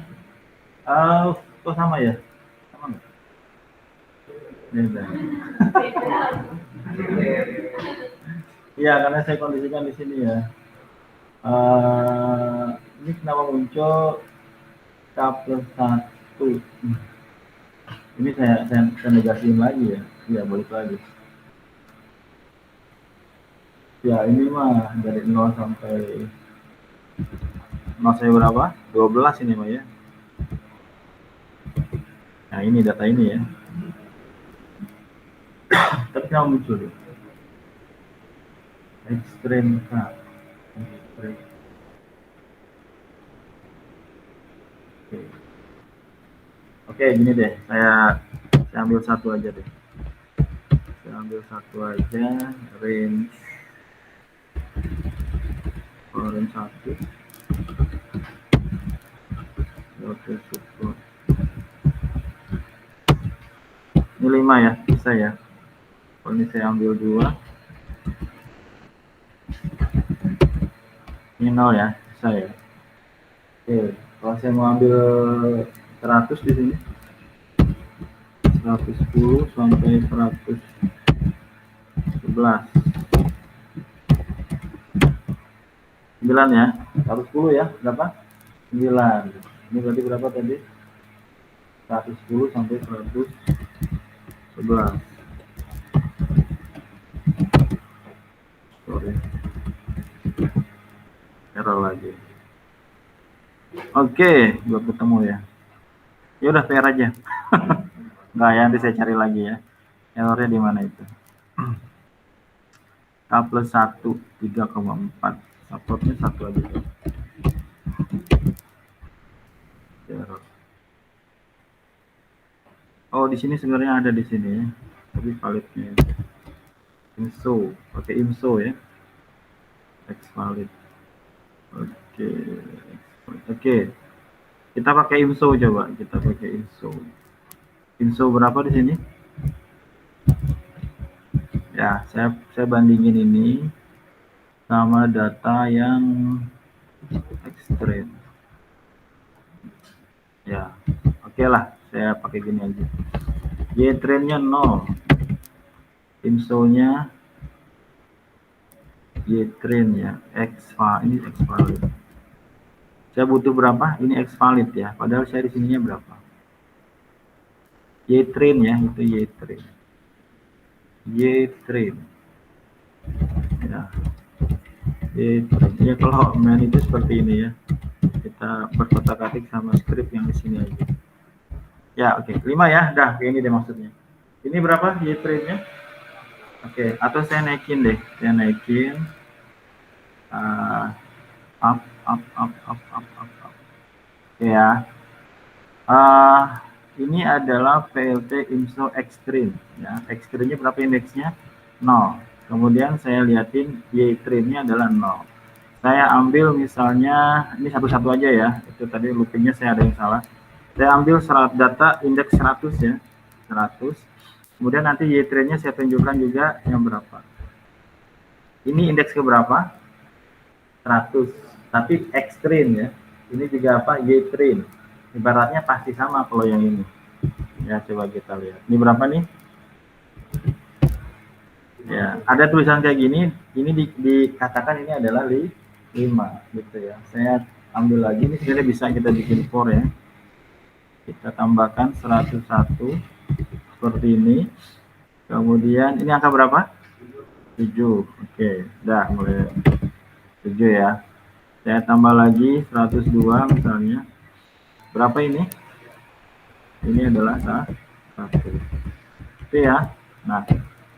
Kok sama ya? Sama nggak? Beda. Iya, karena saya kondisikan di sini ya. Ini kenapa muncul K plus 1. Ini saya negasiin lagi ya. Iya, balik lagi. Ya, ini mah dari 0 sampai 0 sampai berapa? 12 ini mah ya. Nah, ini data ini ya. Tapi kenapa muncul ya? Extreme K. Extreme. Oke, gini deh. Saya ambil satu aja deh. Saya ambil satu aja. Range 1. Oke, support. Ini 5 ya, bisa ya. Kalau ini saya ambil 2. Ini 0 ya, bisa ya. Oke, kalau saya mau ambil 100 di sini. 110 sampai 111. 9 ya. 110 ya, berapa? 9. Ini berarti berapa tadi? 110 sampai 111. Sorry. Error lagi. Oke, belum ketemu ya. Ya udah PR aja. Enggak ya, nanti saya cari lagi ya. Errornya di mana itu? K plus 1, 3,4. Supportnya 1 aja. Error. Oh, di sini sebenarnya ada di sini ya. Tapi validnya IMSO, pakai IMSO ya. X valid. Oke. Oke. Kita pakai IMSO coba. Kita pakai IMSO. IMSO berapa di sini? Ya, saya bandingin ini sama data yang ekstrem. Ya, oke lah. Saya pakai gini aja. Y-trainnya 0. IMSO-nya Y-train ya. Ini X valid. Saya butuh berapa? Ini X valid ya. Padahal saya di sininya berapa? Y-train ya, itu Y-train. Y-train. Ya. Y-train. Ya, kalau main itu seperti ini ya. Kita berkotak-atik sama script yang di sini aja. Ya, oke. 5 ya. Dah, kayak ini deh maksudnya. Ini berapa Y-trainnya? Oke, atau saya naikin deh. Saya naikin up. Ya. Ini adalah PLT IMSO Extreme ya. Extreme-nya berapa indeksnya? 0. Kemudian saya liatin Y-train-nya adalah 0. Saya ambil misalnya ini satu-satu aja ya. Itu tadi loopingnya saya ada yang salah. Saya ambil data indeks 100 ya. 100. Kemudian nanti Y-train-nya saya tunjukkan juga yang berapa. Ini indeks ke berapa? 100. Tapi extreme ya. Ini juga apa? Y-train. Ibaratnya pasti sama kalau yang ini. Ya, coba kita lihat. Ini berapa nih? Ya, ada tulisan kayak gini. Ini dikatakan ini adalah 5 gitu ya. Saya ambil lagi, ini sebenarnya bisa kita bikin for ya. Kita tambahkan 101 seperti ini. Kemudian ini angka berapa? 7. Oke, udah mulai 7 ya. Saya tambah lagi 102 misalnya. Berapa ini? Ini adalah 1. Oke ya. Nah,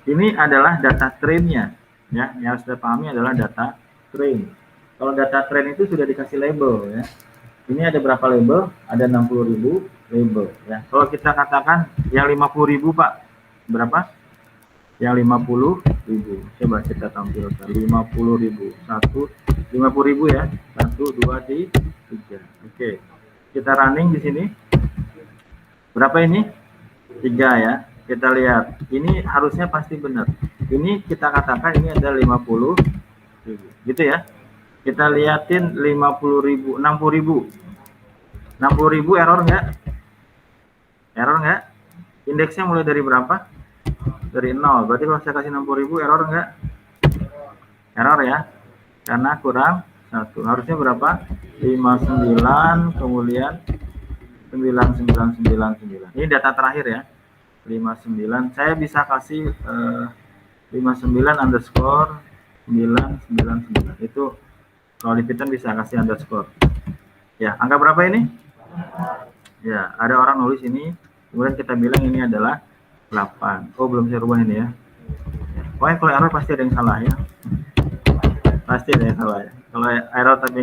ini adalah data train-nya ya. Yang harus kita pahami adalah data train. Kalau data train itu sudah dikasih label ya. Ini ada berapa label? Ada 60.000 label ya. Kalau kita katakan yang 50.000 Pak, berapa? Yang 50.000. Coba kita tampilkan 50.000. 50.000 ya. 1 2 3. Oke. Kita running di sini. Berapa ini? 3 ya. Kita lihat. Ini harusnya pasti benar. Ini kita katakan ini ada 50.000. Gitu ya. Kita liatin 50.000, 60.000. 60.000 error enggak? Error enggak? Indeksnya mulai dari berapa? Dari 0. Berarti kalau saya kasih 60.000 error enggak? Error ya. Karena kurang 1. Harusnya berapa? 59, kemudian 9999. Ini data terakhir ya. 59. Saya bisa kasih 59 underscore 999. Itu kalau di Python bisa kasih underscore. Ya, angka berapa ini? Ya, ada orang nulis ini, kemudian kita bilang ini adalah 8. Oh, belum saya rubah ini ya. Pokoknya kalau error pasti ada yang salah ya. Pasti ada yang salah ya. Kalau error tapi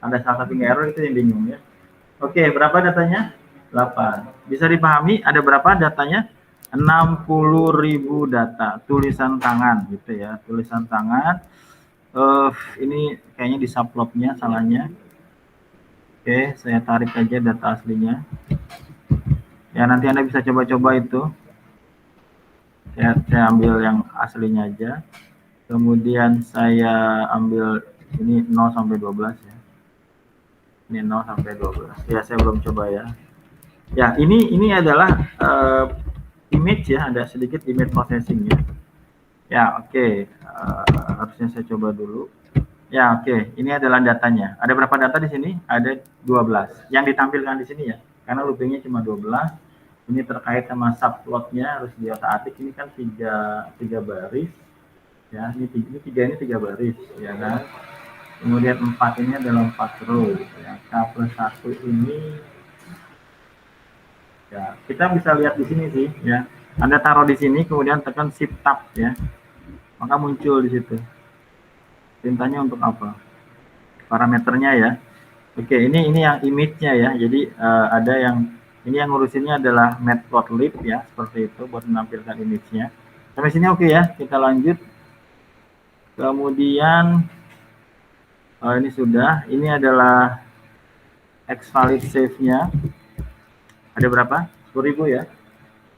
ada salah satu error itu yang bingung ya. Oke, berapa datanya? 8. Bisa dipahami ada berapa datanya? 60.000 data tulisan tangan gitu ya. Tulisan tangan. Ini kayaknya di subplotnya salahnya. Oke, saya tarik aja data aslinya. Ya, nanti Anda bisa coba-coba itu. Saya ambil yang aslinya aja. Kemudian saya ambil ini 0 sampai 12 ya. Ini 0 sampai 12. Ya, saya belum coba ya. Ya, ini adalah image ya, ada sedikit image processing ya. Ya, oke. Harusnya saya coba dulu. Ya, oke. Ini adalah datanya. Ada berapa data di sini? Ada 12. Yang ditampilkan di sini ya. Karena loopingnya cuma 12. Ini terkait sama subplotnya harus diotak-atik. Ini kan tiga baris. Ya, ini tiga baris ya kan. Kemudian 4 ini adalah 4 row ya. K+1 ini ya, kita bisa lihat di sini sih ya. Anda taruh di sini kemudian tekan shift tab ya. Maka muncul di situ. Perintahnya untuk apa? Parameternya ya. Oke, ini yang image-nya ya. Jadi ada yang ini yang ngurusinnya adalah matplotlib ya, seperti itu buat menampilkan image-nya. Sampai sini oke ya. Kita lanjut. Kemudian ini sudah. Ini adalah xvalid save-nya. Ada berapa? 10.000 ya.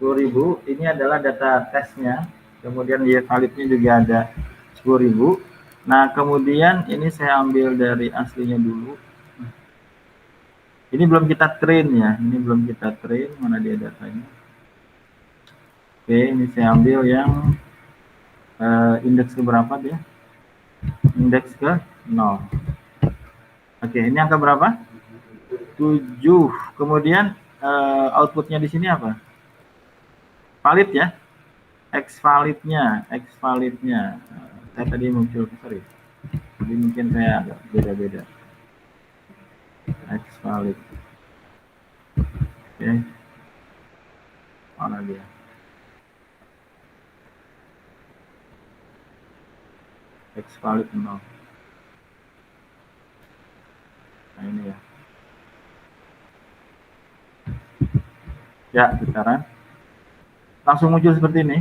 10.000. Ini adalah data tesnya. Kemudian yvalidnya juga ada 10.000. Nah, kemudian ini saya ambil dari aslinya dulu. Ini belum kita train ya. Ini belum kita train. Mana dia datanya? Oke, ini saya ambil yang indeks ke berapa dia? Indeks ke 0. Oke, ini angka berapa? 7. Kemudian outputnya di sini apa? Valid ya? Xvalidnya. Saya tadi muncul, sorry. Jadi mungkin saya agak beda-beda. Xvalid. Oke. Mana dia? Xvalid 0. Nah, ini ya. Ya, sekarang langsung muncul seperti ini.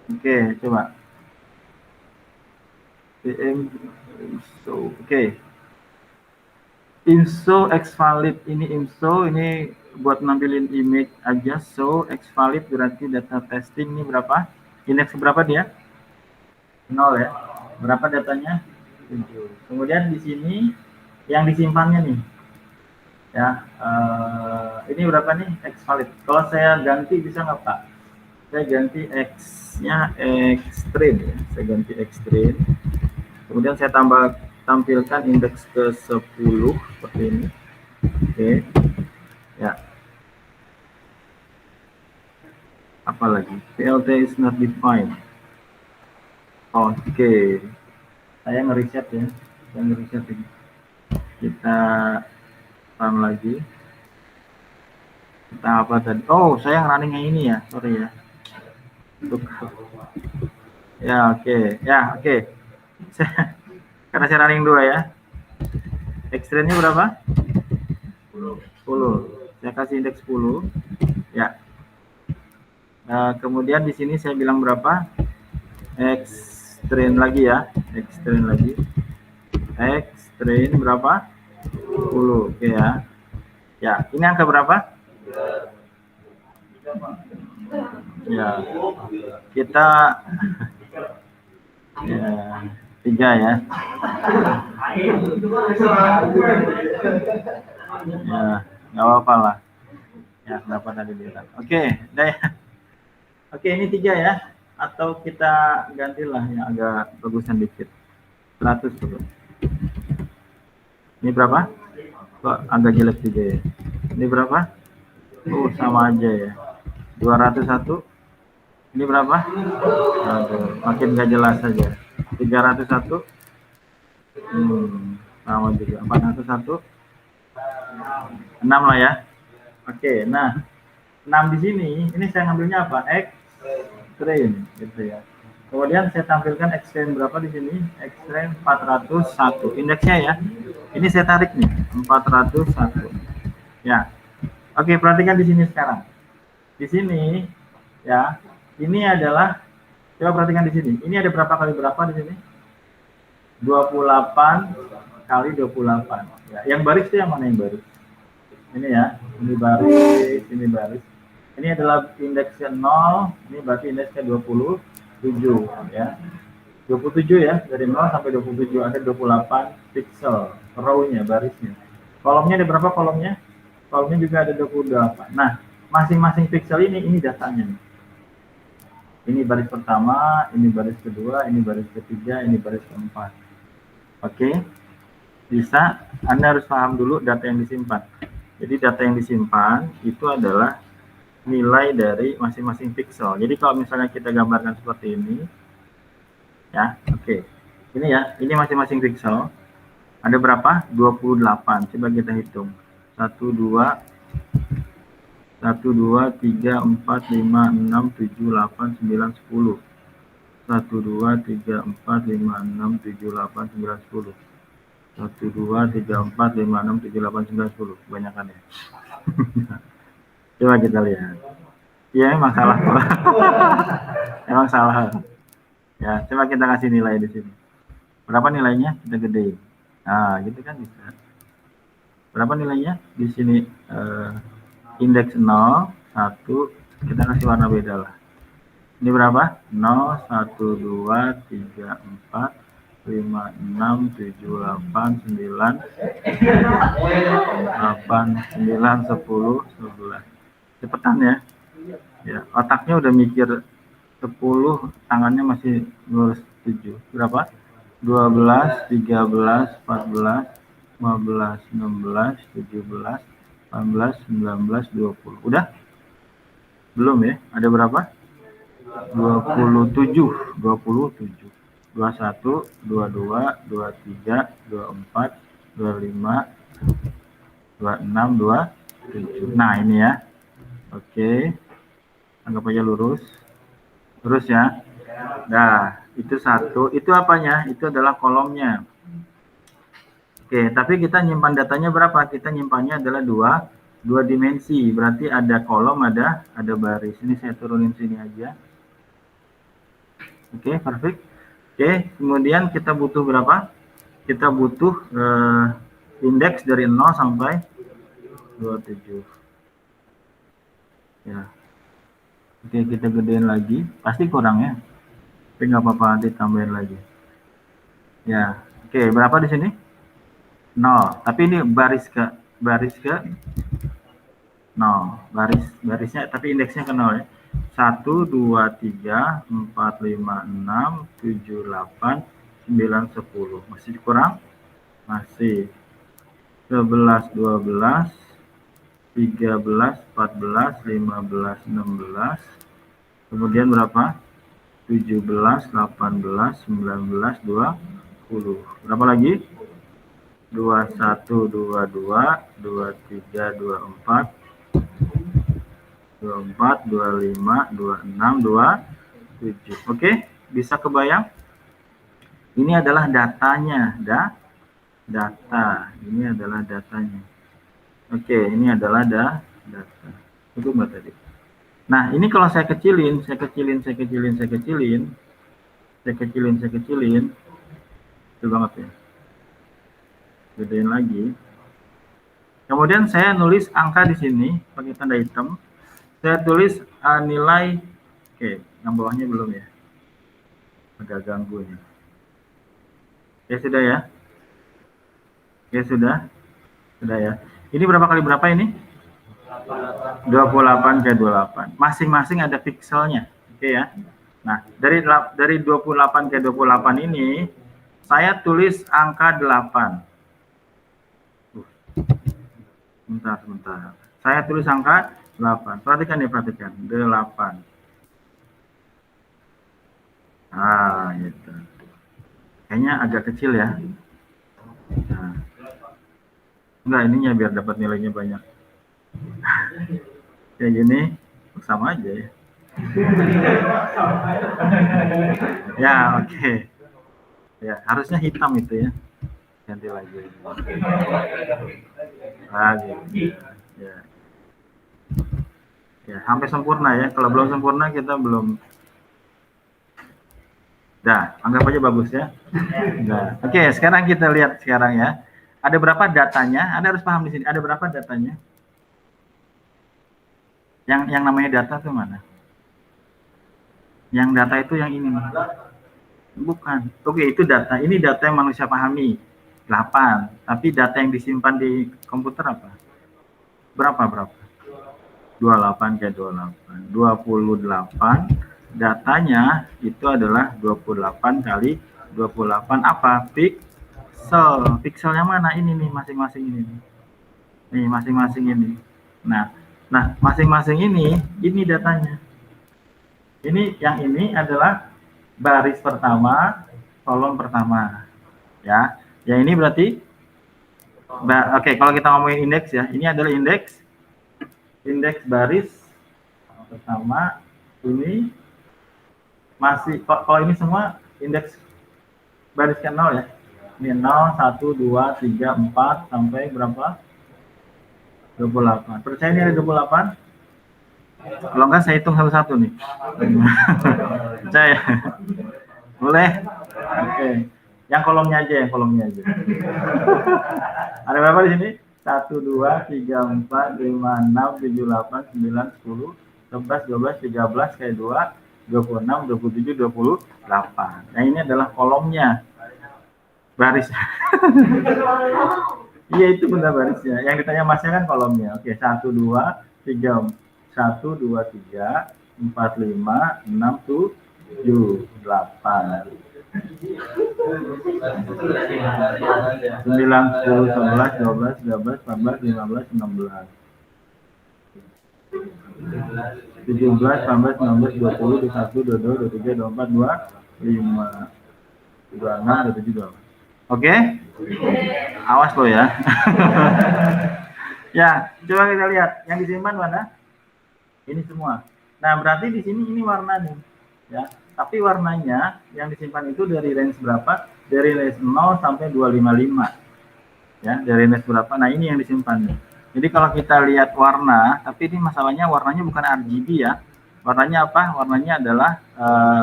Oke, coba. Oke. Inso xvalid ini buat nampilin image aja. So xvalid berarti data testing ini berapa? Indeks berapa dia? 0 ya. Berapa datanya? 7. Kemudian di sini yang disimpannya nih. Ya, ini berapa nih xvalid? Kalau saya ganti bisa nggak Pak? Saya ganti x-nya extreme ya. Saya ganti extreme. Kemudian saya tampilkan indeks ke 10 seperti ini. Oke. Ya. Apalagi? PLT is not defined. Oke. Saya nge-reset ya. Saya nge-reset ini. Kita run lagi. Kita apa tadi? Oh, saya running yang ini ya. Sorry ya. Ya, oke. Ya, oke. Karena saya running 2 ya. Extreme-nya berapa? 10. Saya kasih indeks 10. Ya. Nah, kemudian di sini saya bilang berapa? Extreme lagi ya. Extreme lagi. Extreme berapa? 10. Oke ya. Ya, ini angka berapa? Ya. Kita ya 3 ya. Ya, nggak apa-apa lah. Ya, berapa tadi bilang. Oke, udah ya. Oke, ini 3 ya. Atau kita gantilah yang agak bagusan dikit. 100 dulu. Ini berapa? Kok agak jelek juga ya. Ini berapa? Sama aja ya. 201. Ini berapa? Aduh, makin gak jelas saja. 301. Sama juga. 401. 6 lah ya. Oke, nah 6 di sini, ini saya ngambilnya apa? Extreme gitu ya. Kemudian saya tampilkan extreme berapa di sini? Extreme 401. Indeksnya ya. Ini saya tarik nih, 401. Ya. Oke, perhatikan di sini sekarang. Di sini ya, ini adalah, coba perhatikan di sini. Ini ada berapa kali berapa di sini? 28 kali 28. Ya, yang baris itu yang mana yang baris? Ini ya, ini baris, ini baris. Ini adalah indeksnya 0, ini berarti indeksnya 27 ya. 27 ya, dari 0 sampai 27 ada 28 pixel row-nya, barisnya. Kolomnya ada berapa kolomnya? Kolomnya juga ada 28. Nah, masing-masing pixel ini datanya nih. Ini baris pertama, ini baris kedua, ini baris ketiga, ini baris keempat. Oke. Bisa, Anda harus paham dulu data yang disimpan. Jadi data yang disimpan itu adalah nilai dari masing-masing pixel. Jadi kalau misalnya kita gambarkan seperti ini, ya, oke. Ini ya, ini masing-masing pixel. Ada berapa? 28. Coba kita hitung. 1, 2, 3, 4, 5, 6, 7, 8, 9, 10. 1, 2, 3, 4, 5, 6, 7, 8, 9, 10. 1, 2, 3, 4, 5, 6, 7, 8, 9, 10. Kebanyakan ya. Coba kita lihat. Ya, emang salah. Emang salah. Ya, coba kita kasih nilai di sini. Berapa nilainya? Kita gedein. Nah, gitu kan bisa. Berapa nilainya? Di sini indeks 0, 1, kita kasih warna beda lah. Ini berapa? 0, 1, 2, 3, 4, 5, 6, 7, 8, 9, 10, 11. Cepetan ya. Ya, otaknya udah mikir 10, tangannya masih ngurus 7. Berapa? 12, 13, 14, 15, 16, 17, 18, 19, 20. Udah? Belum ya? Ada berapa? 27, 27. 21, 22, 23, 24, 25, 26, 27. Nah, ini ya. Oke. Anggap aja lurus. Lurus ya. Nah, itu satu. Itu apanya? Itu adalah kolomnya. Oke, tapi kita nyimpan datanya berapa? Kita nyimpannya adalah dua dimensi. Berarti ada kolom, ada baris. Ini saya turunin sini aja. Oke, perfect. Oke, kemudian kita butuh berapa? Kita butuh indeks dari 0 sampai 27. Ya. Oke, kita gedein lagi. Pasti kurang ya. Tapi nggak apa-apa, nanti tambahin lagi. Ya, oke. Berapa di sini? 0. Tapi ini baris ke 0. Barisnya, tapi indeksnya ke 0 ya. 1, 2, 3, 4, 5, 6, 7, 8, 9, 10. Masih kurang? Masih. 11, 12, 13, 14, 15, 16. Kemudian berapa? 17, 18, 19, 20. Berapa lagi? 21, 22, 23, 24, 24, 25, 26, 27. Oke, bisa kebayang? Ini adalah datanya, data. Ini adalah datanya. Oke, ini adalah data. Cukup nggak tadi? Nah, ini kalau saya kecilin. Itu banget ya. Gedein lagi. Kemudian saya nulis angka di sini pakai tanda hitam. Saya tulis nilai. Oke, yang bawahnya belum ya. Agak ganggu ini. Ya sudah ya. Ya sudah. Sudah ya. Ini berapa kali berapa ini? 28 ke 28. Masing-masing ada pixelnya. Oke ya. Nah, dari 28 ke 28 ini saya tulis angka 8. Sebentar. Saya tulis angka 8. Perhatikan nih, perhatikan. 8. Ah, gitu. Kayaknya agak kecil ya. Nah. Enggak, ininya biar dapat nilainya banyak. Kayak gini, sama aja ya. Ya, oke. Ya, harusnya hitam itu ya. Ganti lagi. Ah, gitu. Ya. Ya, sampai sempurna ya. Kalau belum sempurna kita belum. Dah, anggap aja bagus ya. Nah, oke, sekarang kita lihat sekarang ya. Ada berapa datanya? Anda harus paham di sini. Ada berapa datanya? Yang namanya data itu mana? Yang data itu yang ini. Bukan. Oke, itu data. Ini data yang manusia pahami. 8. Tapi data yang disimpan di komputer apa? Berapa? 28 kayak 28. 28. Datanya itu adalah 28 kali 28 apa? Pixel. Pixelnya mana? Ini nih, masing-masing ini. Nih, masing-masing ini. Nah, masing-masing ini datanya. Ini yang ini adalah baris pertama, kolom pertama. Ya. Yang ini berarti oke, kalau kita ngomongin indeks ya, ini adalah indeks baris pertama. Ini masih kalau ini semua indeks baris ke 0 ya. Ini 0, 1, 2, 3, 4 sampai berapa? 28. Percaya ini ada 28? Kalau enggak saya hitung satu-satu nih. Percaya? Boleh? Oke. Yang kolomnya aja. Ada berapa di sini? 1, 2, 3, 4, 5, 6, 7, 8, 9, 10, 11, 12, 13, kayak 2, 26, 27, 28. Nah, ini adalah kolomnya. Baris. Iya, itu benar barisnya. Yang ditanya masnya kan kolomnya. Oke, 1, 2, 3, 1, 2, 3, 4, 5, 6, 7, 8. 9, 10, 11, 12, 13, 14, 15, 16. 17, 18, 19, 20, 21, 22, 23, 24, 25, 26, 27, 28. Oke? Awas lo ya. Ya, coba kita lihat. Yang disimpan mana? Ini semua. Nah, berarti di sini ini warna nih. Ya. Tapi warnanya yang disimpan itu dari range berapa? Dari range 0 sampai 255. Ya, dari range berapa? Nah, ini yang disimpan nih. Jadi kalau kita lihat warna, tapi ini masalahnya warnanya bukan RGB ya. Warnanya apa? Warnanya adalah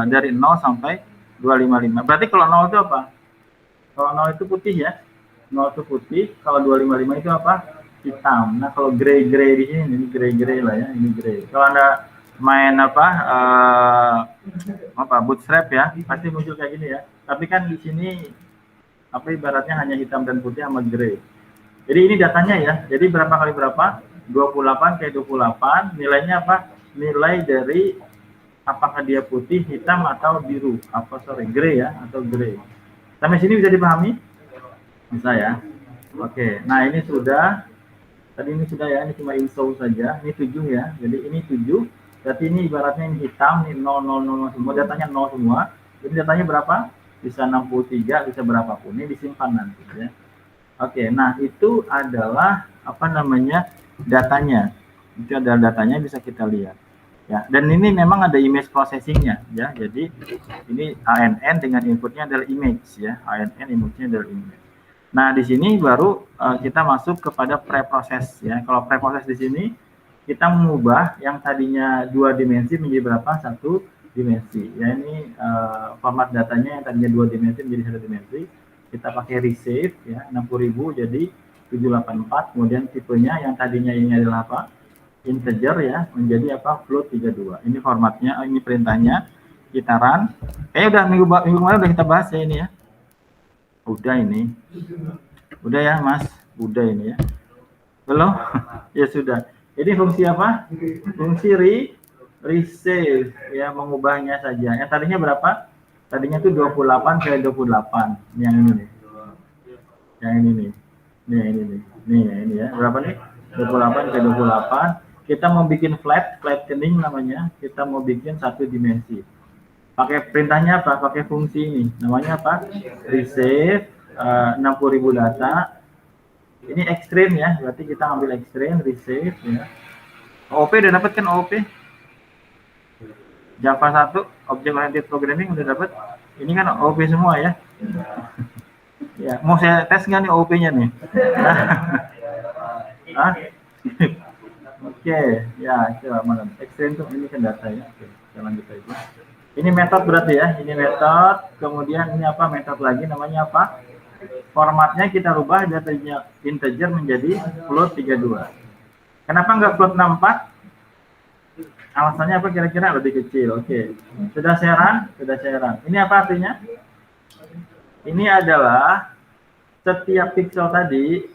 dari 0 sampai 255. Berarti kalau 0 itu apa? Kalau 0 itu putih ya. 0 itu putih, kalau 255 itu apa? Hitam. Nah, kalau grey-grey di sini, ini grey-grey lah ya, ini grey. Kalau Anda main bootstrap ya, pasti muncul kayak gini ya. Tapi kan di sini ibaratnya hanya hitam dan putih sama grey. Jadi ini datanya ya. Jadi berapa kali berapa? 28 kayak 28. Nilainya apa? Nilai dari apakah dia putih, hitam atau biru? Grey ya, atau grey. Sampai sini bisa dipahami? Bisa ya. Oke. Nah, ini sudah. Tadi ini sudah ya, ini cuma info saja. Ini 7 ya. Jadi ini 7. Berarti ini ibaratnya ini hitam, ini 0, 0, 0 semua. Datanya 0 semua. Jadi datanya berapa? Bisa 63, bisa berapapun. Ini disimpan nanti ya. Oke, nah itu adalah datanya. Itu adalah datanya, bisa kita lihat. Ya, dan ini memang ada image processing-nya ya. Jadi ini ANN dengan inputnya adalah image ya. ANN inputnya adalah image. Nah, di sini baru kita masuk kepada preproses ya. Kalau preproses di sini kita mengubah yang tadinya 2 dimensi menjadi berapa? 1 dimensi. Ya, ini format datanya yang tadinya 2 dimensi menjadi 1 dimensi. Kita pakai resave ya, 60.000 jadi 784. Kemudian tipenya yang tadinya ini adalah apa? Integer ya, menjadi apa? Float 32. Ini formatnya, ini perintahnya. Kita run. Udah minggu kemarin udah kita bahas ya ini ya. Udah ini. Udah ya, Mas. Udah ini ya. Belum? Ya sudah. Jadi fungsi apa? Fungsi resave ya, mengubahnya saja. Yang tadinya berapa? Tadinya tuh 28 kali 28. Yang ini nih. Yang ini nih. Nih, ini nih. Nih, ini ya. Berapa nih? 28 ke 28. Kita mau bikin flattening namanya. Kita mau bikin satu dimensi. Pakai perintahnya apa? Pakai fungsi ini. Namanya apa? Receive 60.000 data. Ini extreme ya. Berarti kita ambil extreme, receive ya. OOP udah dapat kan OOP? Java 1, Object Oriented Programming udah dapat. Ini kan OOP semua ya. Ya, mau saya tes nggak nih OOP-nya nih? Hah? Oke, ya coba mana? Extreme tuh ini kan data ya. Oke, kita lanjut aja. Ini metode berarti ya. Ini metode. Kemudian ini apa? Metode lagi namanya apa? Formatnya kita rubah datanya integer menjadi float 32. Kenapa nggak float 64? Alasannya apa kira-kira? Lebih kecil. Oke. Sudah saya run? Sudah saya run. Ini apa artinya? Ini adalah setiap pixel tadi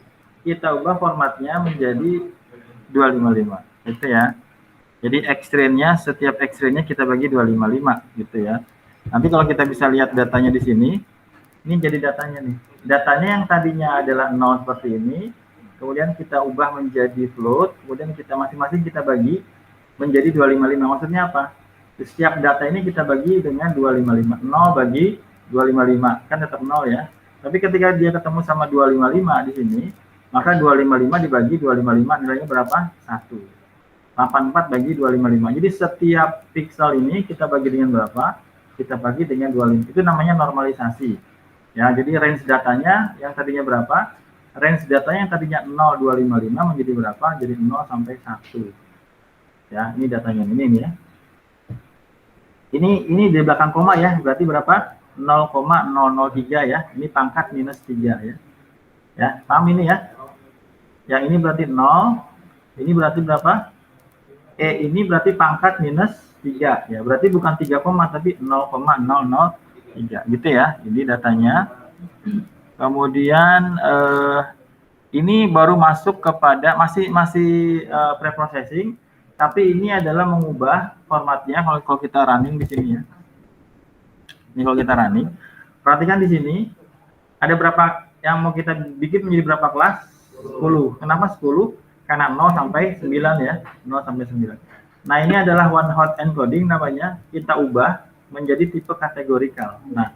kita ubah formatnya menjadi 255. Itu ya. Jadi X-ray-nya, setiap X-ray-nya kita bagi 255 gitu ya. Nanti kalau kita bisa lihat datanya di sini, ini jadi datanya nih. Datanya yang tadinya adalah 0 seperti ini, kemudian kita ubah menjadi float, kemudian kita masing-masing kita bagi menjadi 255. Maksudnya apa? Setiap data ini kita bagi dengan 255. 0 bagi 255 kan tetap 0 ya. Tapi ketika dia ketemu sama 255 di sini, maka 255 dibagi 255 nilainya berapa? 1. 84 bagi 255. Jadi setiap pixel ini kita bagi dengan berapa? Kita bagi dengan 25. Itu namanya normalisasi. Ya, jadi range datanya yang tadinya berapa? Range datanya yang tadinya 0, 255 menjadi berapa? Jadi 0 sampai 1. Ya, ini datanya ini ya. Ini di belakang koma ya, berarti berapa? 0,003 ya. Ini pangkat minus 3 ya. Ya, paham ini ya? Yang ini berarti 0. Ini berarti berapa? Ini berarti pangkat minus 3 ya. Berarti bukan 3 koma tapi 0,003 gitu ya. Ini datanya. Kemudian ini baru masuk kepada masih preprocessing, tapi ini adalah mengubah formatnya kalau kita running di sini ya. Ini kalau kita running, perhatikan di sini ada berapa yang mau kita bikin menjadi berapa kelas? 10. Kenapa 10? Karena 0 sampai 9 ya, 0 sampai 9. Nah, ini adalah one hot encoding namanya, kita ubah menjadi tipe kategorikal. Nah,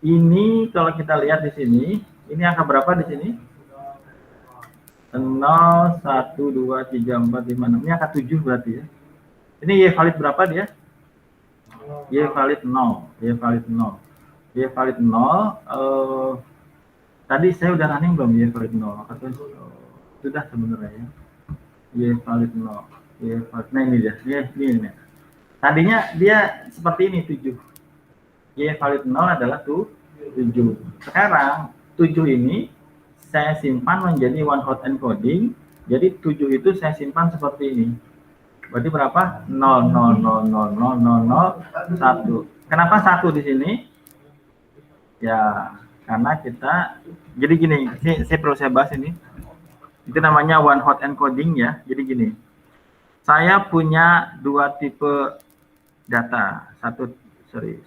ini kalau kita lihat di sini, ini angka berapa di sini? 0, 1, 2, 3, 4, 5, 6. Ini angka 7 berarti ya. Ini Y valid berapa dia? Y valid 0. Y valid 0. Y valid 0. Tadi saya udah running belum Y valid 0? Atau sudah sebenarnya ya. Y valid 0. Y valid. Nah ini dia. Ini. Tadinya dia seperti ini 7. Y valid 0 adalah 7. Sekarang 7 ini saya simpan menjadi one hot encoding. Jadi 7 itu saya simpan seperti ini. Berarti berapa? 0, 0, 0, 0, 0, 0, 0, 1. Kenapa 1 di sini? Ya, karena kita, jadi gini, saya perlu saya bahas ini. Itu namanya one hot encoding ya. Jadi gini, saya punya 2 tipe data.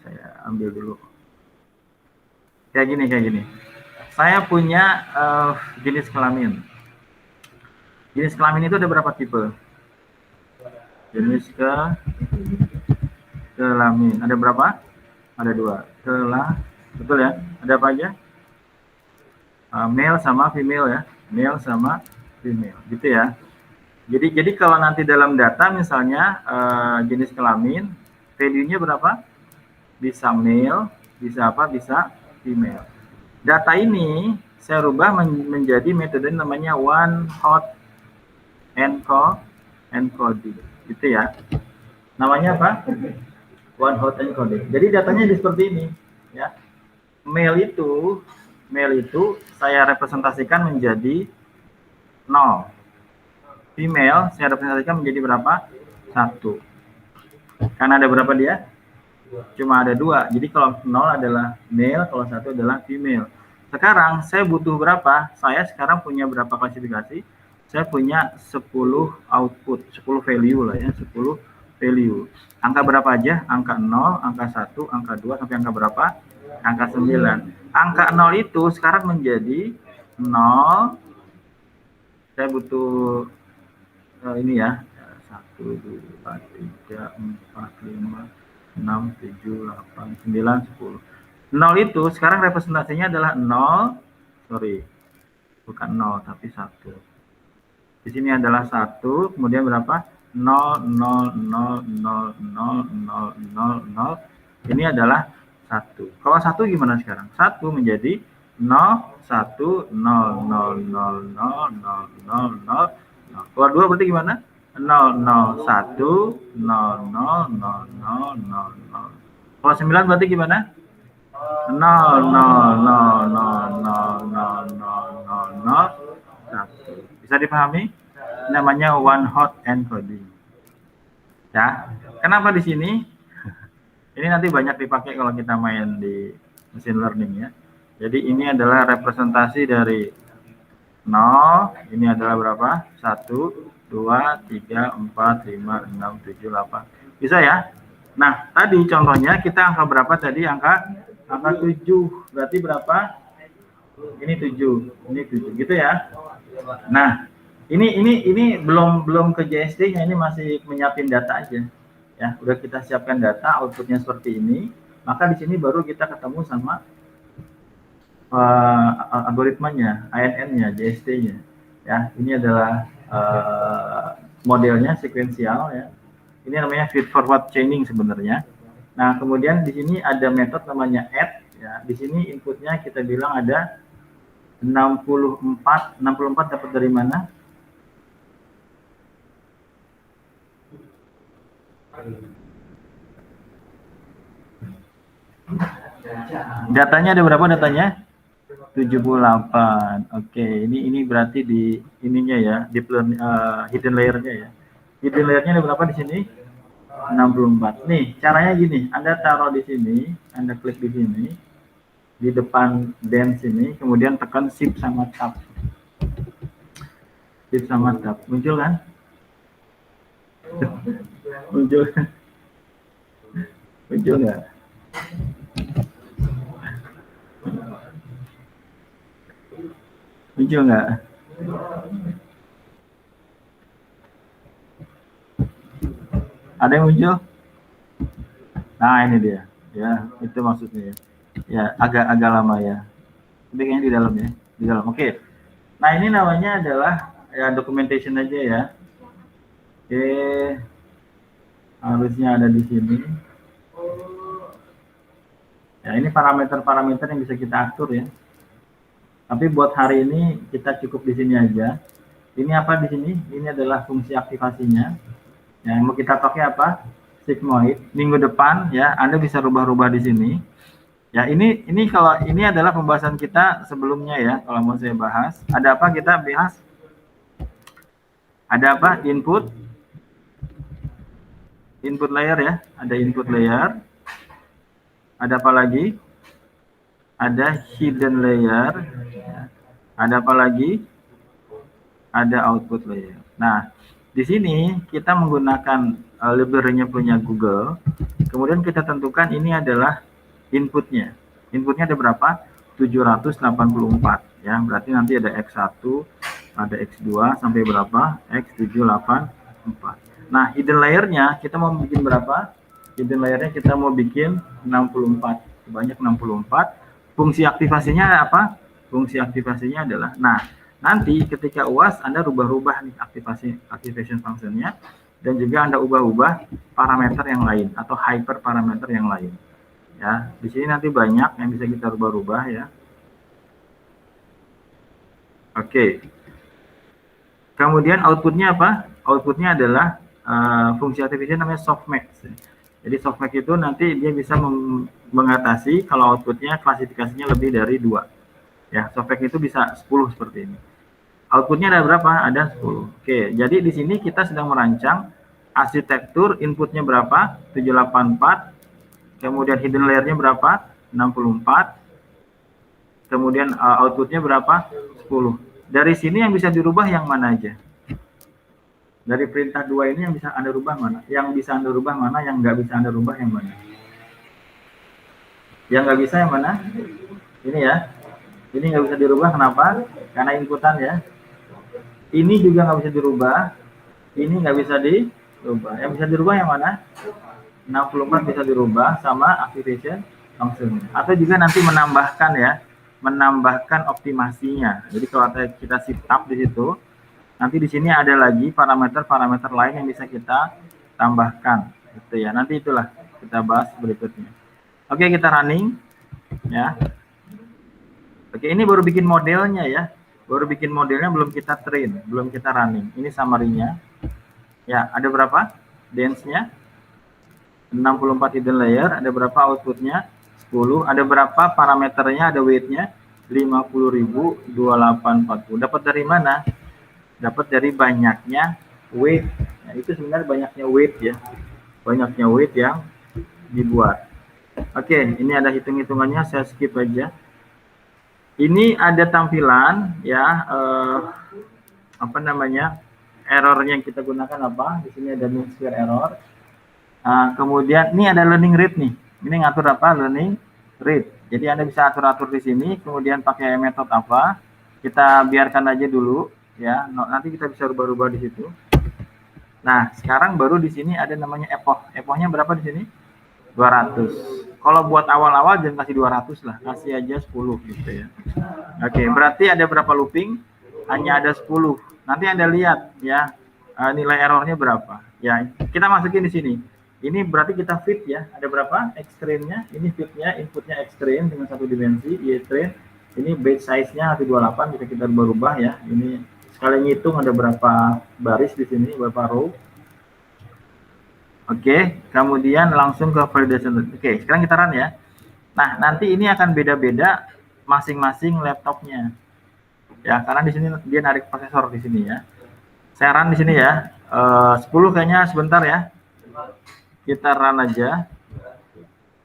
Saya ambil dulu. Kayak gini. Saya punya jenis kelamin. Jenis kelamin itu ada berapa tipe? Jenis kelamin. Ada berapa? Ada 2. Betul ya? Ada apa aja? Male sama female ya. Male sama female. Gitu ya. Jadi kalau nanti dalam data misalnya jenis kelamin, value-nya berapa? Bisa male, bisa apa? Bisa female. Data ini saya rubah menjadi metode namanya one hot encoding. Gitu ya. Namanya apa? One hot encoding. Jadi datanya seperti ini ya. Male itu saya representasikan menjadi 0. Female saya representasikan menjadi berapa? 1. Karena ada berapa dia? Cuma ada 2. Jadi kalau 0 adalah male, kalau 1 adalah female. Sekarang saya butuh berapa? Saya sekarang punya berapa klasifikasi? Saya punya 10 output, 10 value lah ya, 10 value. Angka berapa aja? Angka 0, angka 1, angka 2 sampai angka berapa? Angka 9. Angka 0 itu sekarang menjadi 0. Saya butuh ini ya. 1, 2, 3, 4, 5, 6, 7, 8, 9, 10. 0 itu sekarang representasinya adalah 0, sorry, bukan 0 tapi 1. Di sini adalah 1, kemudian berapa? 0, 0, 0, 0, 0, 0, 0, 0. Ini adalah 1. Kalau 1 gimana sekarang? 1 menjadi 0, 1, 0, 0, 0, 0, 0, 0, 0. Kalau 2 berarti gimana? 0, 0, 1, 0, 0, 0, 0, 0, 0. Kalau 9 berarti gimana? 0, 0, 0, 0, 0, 0, 0, 0, 0, 1. Bisa dipahami? Namanya one hot encoding. Ya, kenapa di sini? Ini nanti banyak dipakai kalau kita main di machine learning ya. Jadi ini adalah representasi dari 0, ini adalah berapa? 1, 2, 3, 4, 5, 6, 7, 8. Bisa ya? Nah, tadi contohnya kita angka berapa tadi? Angka 7. Berarti berapa? Ini 7, ini 7 gitu ya. Nah, ini belum ke JSD-nya, ini masih menyiapin data aja. Ya, udah kita siapkan data, outputnya seperti ini, maka di sini baru kita ketemu sama algoritmanya, ANN-nya, JST-nya. Ya, ini adalah modelnya sekuensial ya. Ini namanya feed forward chaining sebenarnya. Nah, kemudian di sini ada metode namanya add ya. Di sini inputnya kita bilang ada 64 dapat dari mana? Datanya ada berapa datanya? 78. Oke, ini berarti di ininya ya, di hidden layer-nya ya. Hidden layer-nya ada berapa di sini? 64. Nih, caranya gini, Anda taruh di sini, Anda klik di sini, di depan dance ini, kemudian tekan shift sama tab. Shift sama tab. Muncul kan? Muncul. Muncul nggak? Muncul nggak? Ada yang muncul? Nah, ini dia. Ya, itu maksudnya ya. Ya, agak lama ya. Tapi kayaknya di dalam ya. Di dalam. Oke. Nah, ini namanya adalah ya documentation aja ya. Oke. Harusnya ada di sini. Ya, ini parameter-parameter yang bisa kita atur ya. Tapi buat hari ini kita cukup di sini aja. Ini apa di sini? Ini adalah fungsi aktivasinya. Yang mau kita pakai apa? Sigmoid. Minggu depan ya, Anda bisa rubah-rubah di sini. Ya, ini kalau ini adalah pembahasan kita sebelumnya ya. Kalau mau saya bahas, ada apa kita bahas? Ada apa? Input layer ya. Ada input layer. Ada apa lagi? Ada hidden layer. Ada apa lagi? Ada output layer. Nah, di sini kita menggunakan library-nya punya Google. Kemudian kita tentukan ini adalah inputnya. Inputnya ada berapa? 784 ya. Berarti nanti ada X1, ada X2 sampai berapa? X784. Nah, hidden layer-nya kita mau bikin berapa? Hidden layer-nya kita mau bikin 64. Sebanyak 64. Fungsi aktivasinya apa? Fungsi aktivasinya adalah, nah, nanti ketika UAS Anda rubah-rubah nih activation function-nya, dan juga Anda ubah-ubah parameter yang lain atau hyper parameter yang lain. Ya, di sini nanti banyak yang bisa kita rubah-rubah ya. Oke. Kemudian outputnya apa? Outputnya adalah fungsi activation namanya softmax. Jadi softmax itu nanti dia bisa mengatasi kalau outputnya klasifikasinya lebih dari 2. Ya, softmax itu bisa 10 seperti ini. Outputnya ada berapa? Ada 10. Oke, jadi di sini kita sedang merancang arsitektur inputnya berapa? 784. Kemudian hidden layernya berapa? 64. Kemudian outputnya berapa? 10. Dari sini yang bisa dirubah yang mana aja? Dari perintah 2 ini yang bisa Anda rubah mana? Yang bisa Anda rubah mana? Yang nggak bisa Anda rubah yang mana? Yang nggak bisa yang mana? Ini ya. Ini nggak bisa dirubah, kenapa? Karena inputan ya. Ini juga nggak bisa dirubah. Ini nggak bisa dirubah. Yang bisa dirubah yang mana? 64 bisa dirubah sama activation langsung. Atau juga nanti menambahkan ya, menambahkan optimasinya. Jadi kalau kita shift up di situ, nanti di sini ada lagi parameter-parameter lain yang bisa kita tambahkan. Gitu ya. Nanti itulah kita bahas berikutnya. Oke, kita running ya. Oke, ini baru bikin modelnya ya. Baru bikin modelnya, belum kita train, belum kita running. Ini summary-nya. Ya, ada berapa? Dance-nya 64 hidden layer, ada berapa outputnya? 10. Ada berapa parameternya? Ada weight-nya 50.000, 2840. Dapat dari mana? Dapat dari banyaknya weight. Nah, itu sebenarnya banyaknya weight ya. Banyaknya weight yang dibuat. Oke, ini ada hitung-hitungannya, saya skip aja. Ini ada tampilan ya, apa namanya? Errornya yang kita gunakan apa? Di sini ada mean square error. Kemudian ini ada learning rate nih. Ini ngatur apa? Learning rate. Jadi Anda bisa atur-atur di sini, kemudian pakai metode apa? Kita biarkan aja dulu ya. Nanti kita bisa rubah-rubah di situ. Nah, sekarang baru di sini ada namanya epoch. Epochnya berapa di sini? 200. Kalau buat awal-awal jangan kasih 200 lah, kasih aja 10 gitu ya. Oke, berarti ada berapa looping? Hanya ada 10. Nanti Anda lihat ya, nilai errornya berapa. Ya, kita masukin di sini. Ini berarti kita fit ya. Ada berapa? X-train-nya. Ini fitnya, inputnya X-train dengan satu dimensi, Y-train. Ini base size-nya 128, bisa kita berubah ya. Ini sekali ngitung ada berapa baris di sini, berapa row. Oke, kemudian langsung ke validation. Oke, sekarang kita run ya. Nah, nanti ini akan beda-beda masing-masing laptopnya. Ya, karena di sini dia narik prosesor di sini ya. Saya run di sini ya. 10 kayaknya sebentar ya. Kita run aja.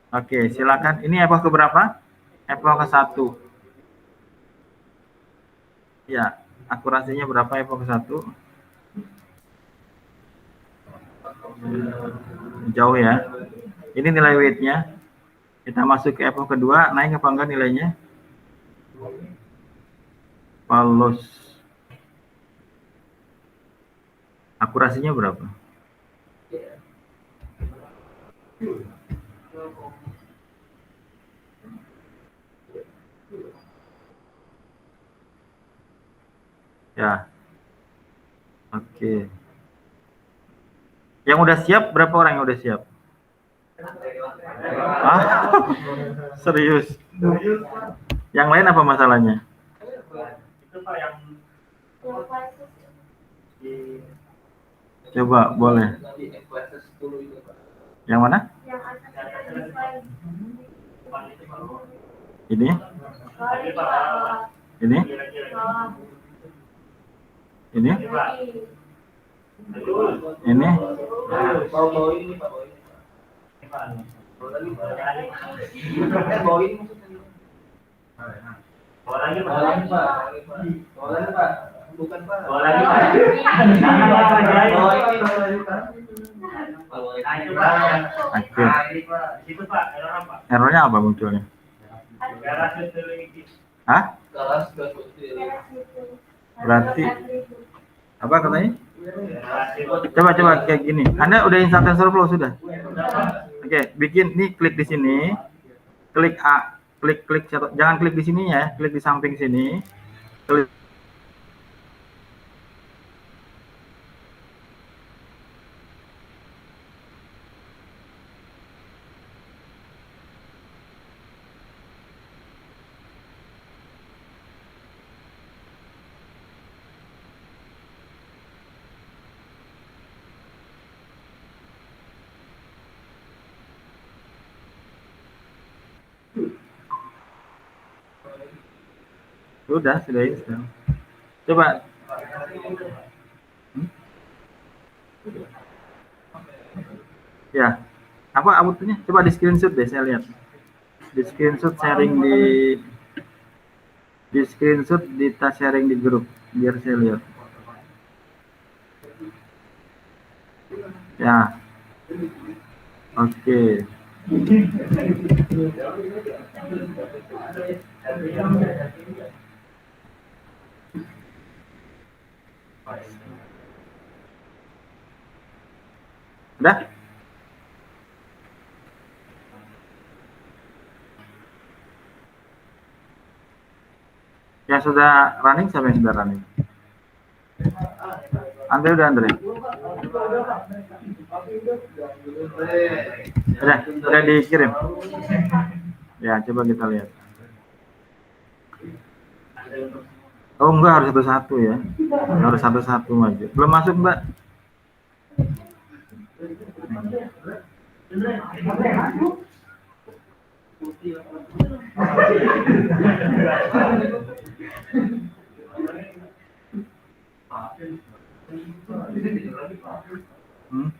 Oke, silakan. Ini epoch ke berapa? Epoch ke 1. Ya, akurasinya berapa epoch ke 1? Jauh ya. Ini nilai weight-nya. Kita masuk ke epoch kedua, naik apa enggak nilainya? Palos. Akurasinya berapa? Ya. Oke. Yang udah siap, berapa orang yang udah siap? Serius? Yang lain apa masalahnya? Coba, boleh. Yang mana? Ini? Ini? Ini? Ini? Errornya apa munculnya? Hah? Berarti apa katanya? Coba kayak gini. Anda udah install TensorFlow sudah? Oke, bikin nih, klik di sini, klik A, klik jangan klik di sini ya, klik di samping sini, klik. Sudah install. Coba. Ya. Apa outputnya? Coba di screenshot deh, saya lihat. Di screenshot sharing di screenshot di tas sharing di grup biar saya lihat. Ya. Oke. Udah? Yang sudah running siapa yang sudah running? Andre udah Andre. Udah dikirim. Ya, coba kita lihat. Oh enggak, harus satu-satu ya. Harus satu-satu aja. Belum masuk Mbak. Hmm?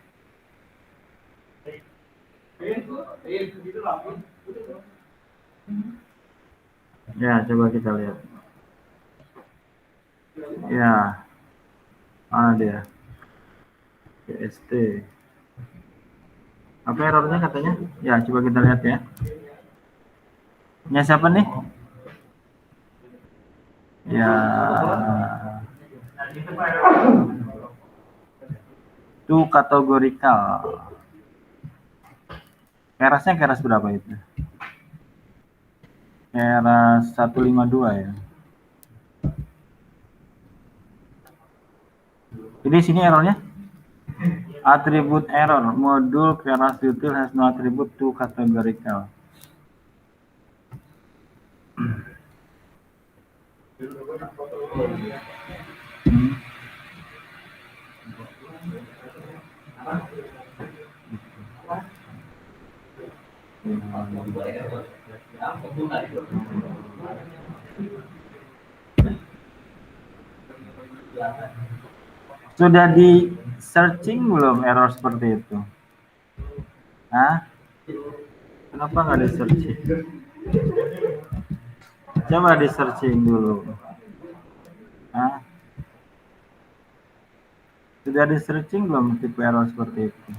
Ya, coba kita lihat. Ya, mana dia? PST. Apa errornya katanya? Ya, coba kita lihat ya. Ini siapa nih? Ya, itu kategorikal. Kerasnya keras berapa itu? Keras 152 ya. Jadi sini errornya attribute error, modul keras util has no attribute to categorical. Sudah di searching belum error seperti itu? Hah? Kenapa nggak di searching? Coba di searching dulu. Hah? Sudah di searching belum tipe error seperti itu?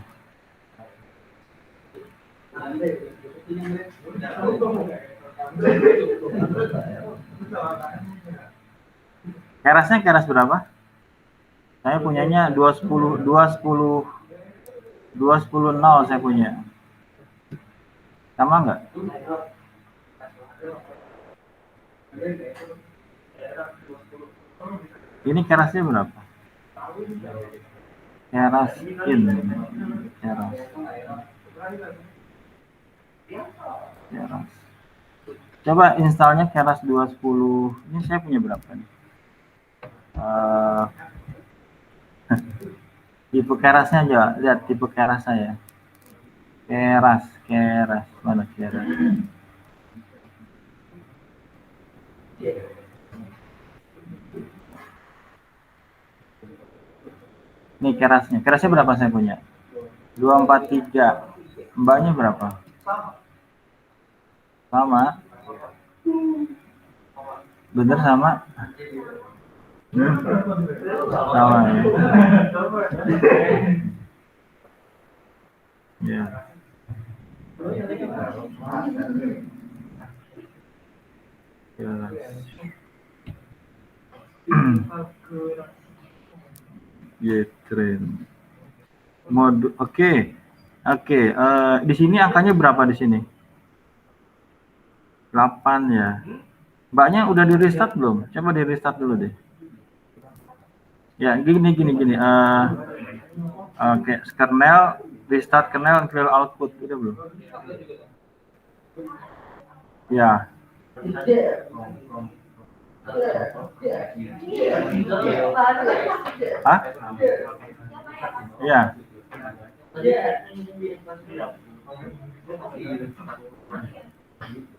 Kerasnya keras berapa? Saya punyanya 210 0 saya punya. Sama enggak? Ini kerasnya berapa? Keras in. Keras. Keras. Coba installnya keras 210. Ini saya punya berapa nih? Tipe kerasnya aja, lihat tipe keras saya. Keras mana keras? Ini kerasnya berapa saya punya? 243. Mbaknya berapa? Sama. Bener sama? Sama ya. Ya. Trend. Mode oke. Di sini angkanya berapa di sini? 8 ya. Mbaknya udah di restart belum? Coba di restart dulu deh. Ya, gini. Oke, kernel, restart kernel, clear output, udah belum? Ya. Hah? Ya.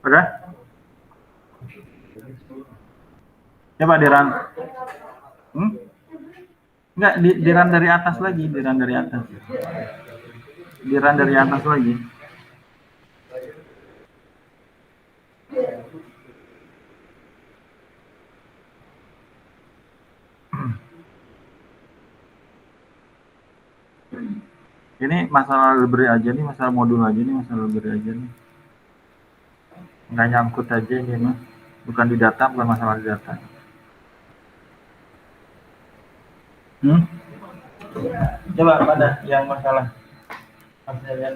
Udah? Coba di run. Enggak, di run dari atas lagi, di run dari atas. Di run dari atas lagi. Ini masalah library aja nih, masalah modul aja nih, masalah library aja nih. Nggak nyangkut aja ini mah. Bukan di data, bukan masalah di data. Coba pada yang masalah Saya lihat.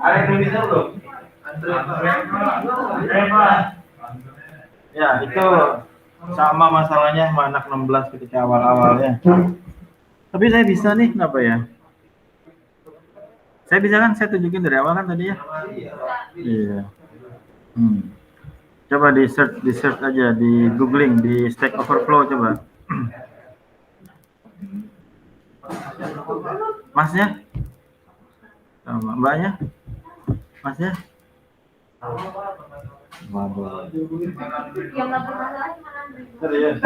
Ada Indonesia belum? Ya, itu sama masalahnya sama anak 16 ketika awal-awalnya. Tapi saya bisa nih, kenapa ya? Saya bisa kan, saya tunjukin dari awal kan tadi ya? Iya. Coba di search aja, di googling, di Stack Overflow coba. Masnya? Sama mbaknya? Masnya? Waduh. Serius?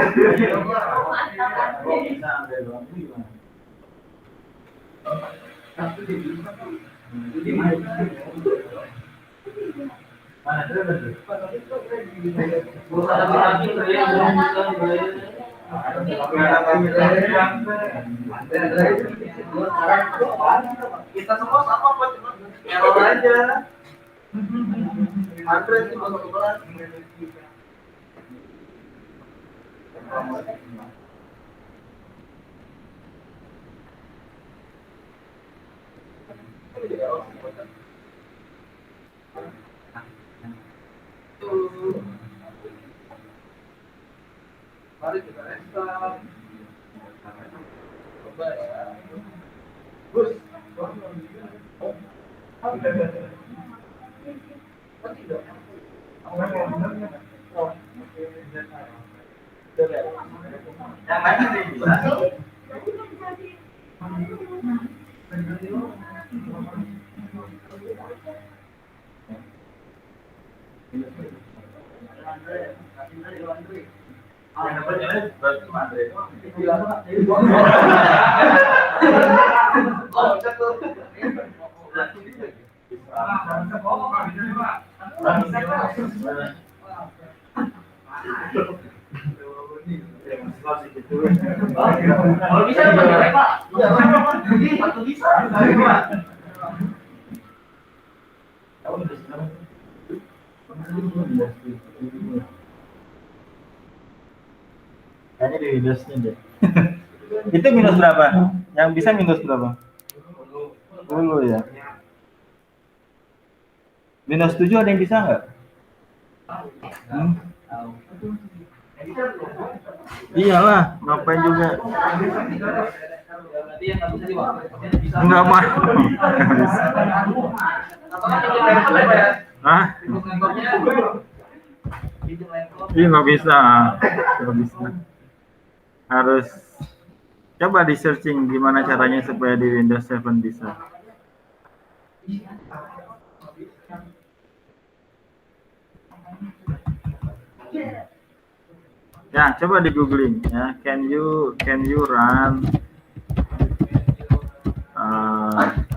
Kita semua sama Pak, cuma error aja. Andre sih masuk ke kelas. Mari kita restart. Coba ya. Gus. Yang lain bisa. Kalau bisa dapat Pak. Iya, satu bisa. Kayaknya di Windowsnya deh. Itu minus berapa? Yang bisa minus berapa? 10 ya. Minus 7 ada yang bisa nggak? Iyalah, ngapain juga? Enggak mah. Hah? Iya nggak bisa. Nggak bisa. Harus coba di searching gimana caranya supaya di Windows 7 bisa. Ya, coba di googling ya. Can you run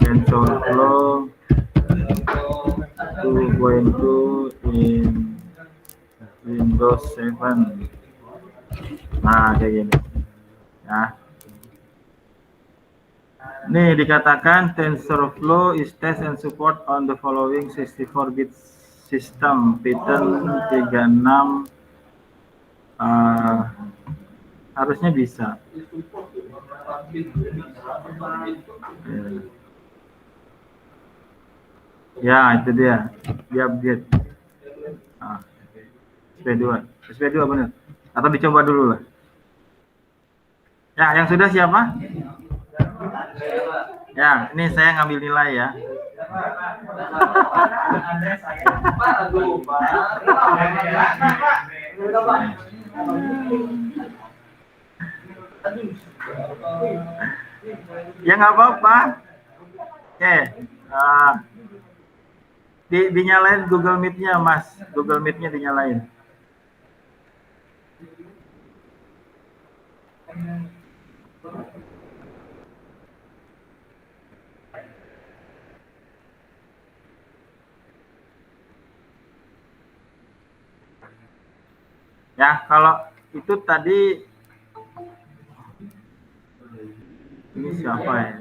TensorFlow 2.2 in Windows 7? Nah, kayak gini. Ya. Nih dikatakan TensorFlow is test and support on the following 64-bit system. Python 36 harusnya bisa. Ya, itu dia. Dia update. Nah, SP2 benar. Atau dicoba dulu lah. Ya, yang sudah siapa? Ya, ini saya ngambil nilai ya. Ya nggak apa-apa. Oke, dinyalain Google Meet-nya, Mas. Google Meet-nya dinyalain. Ya, kalau itu tadi ini siapa ya?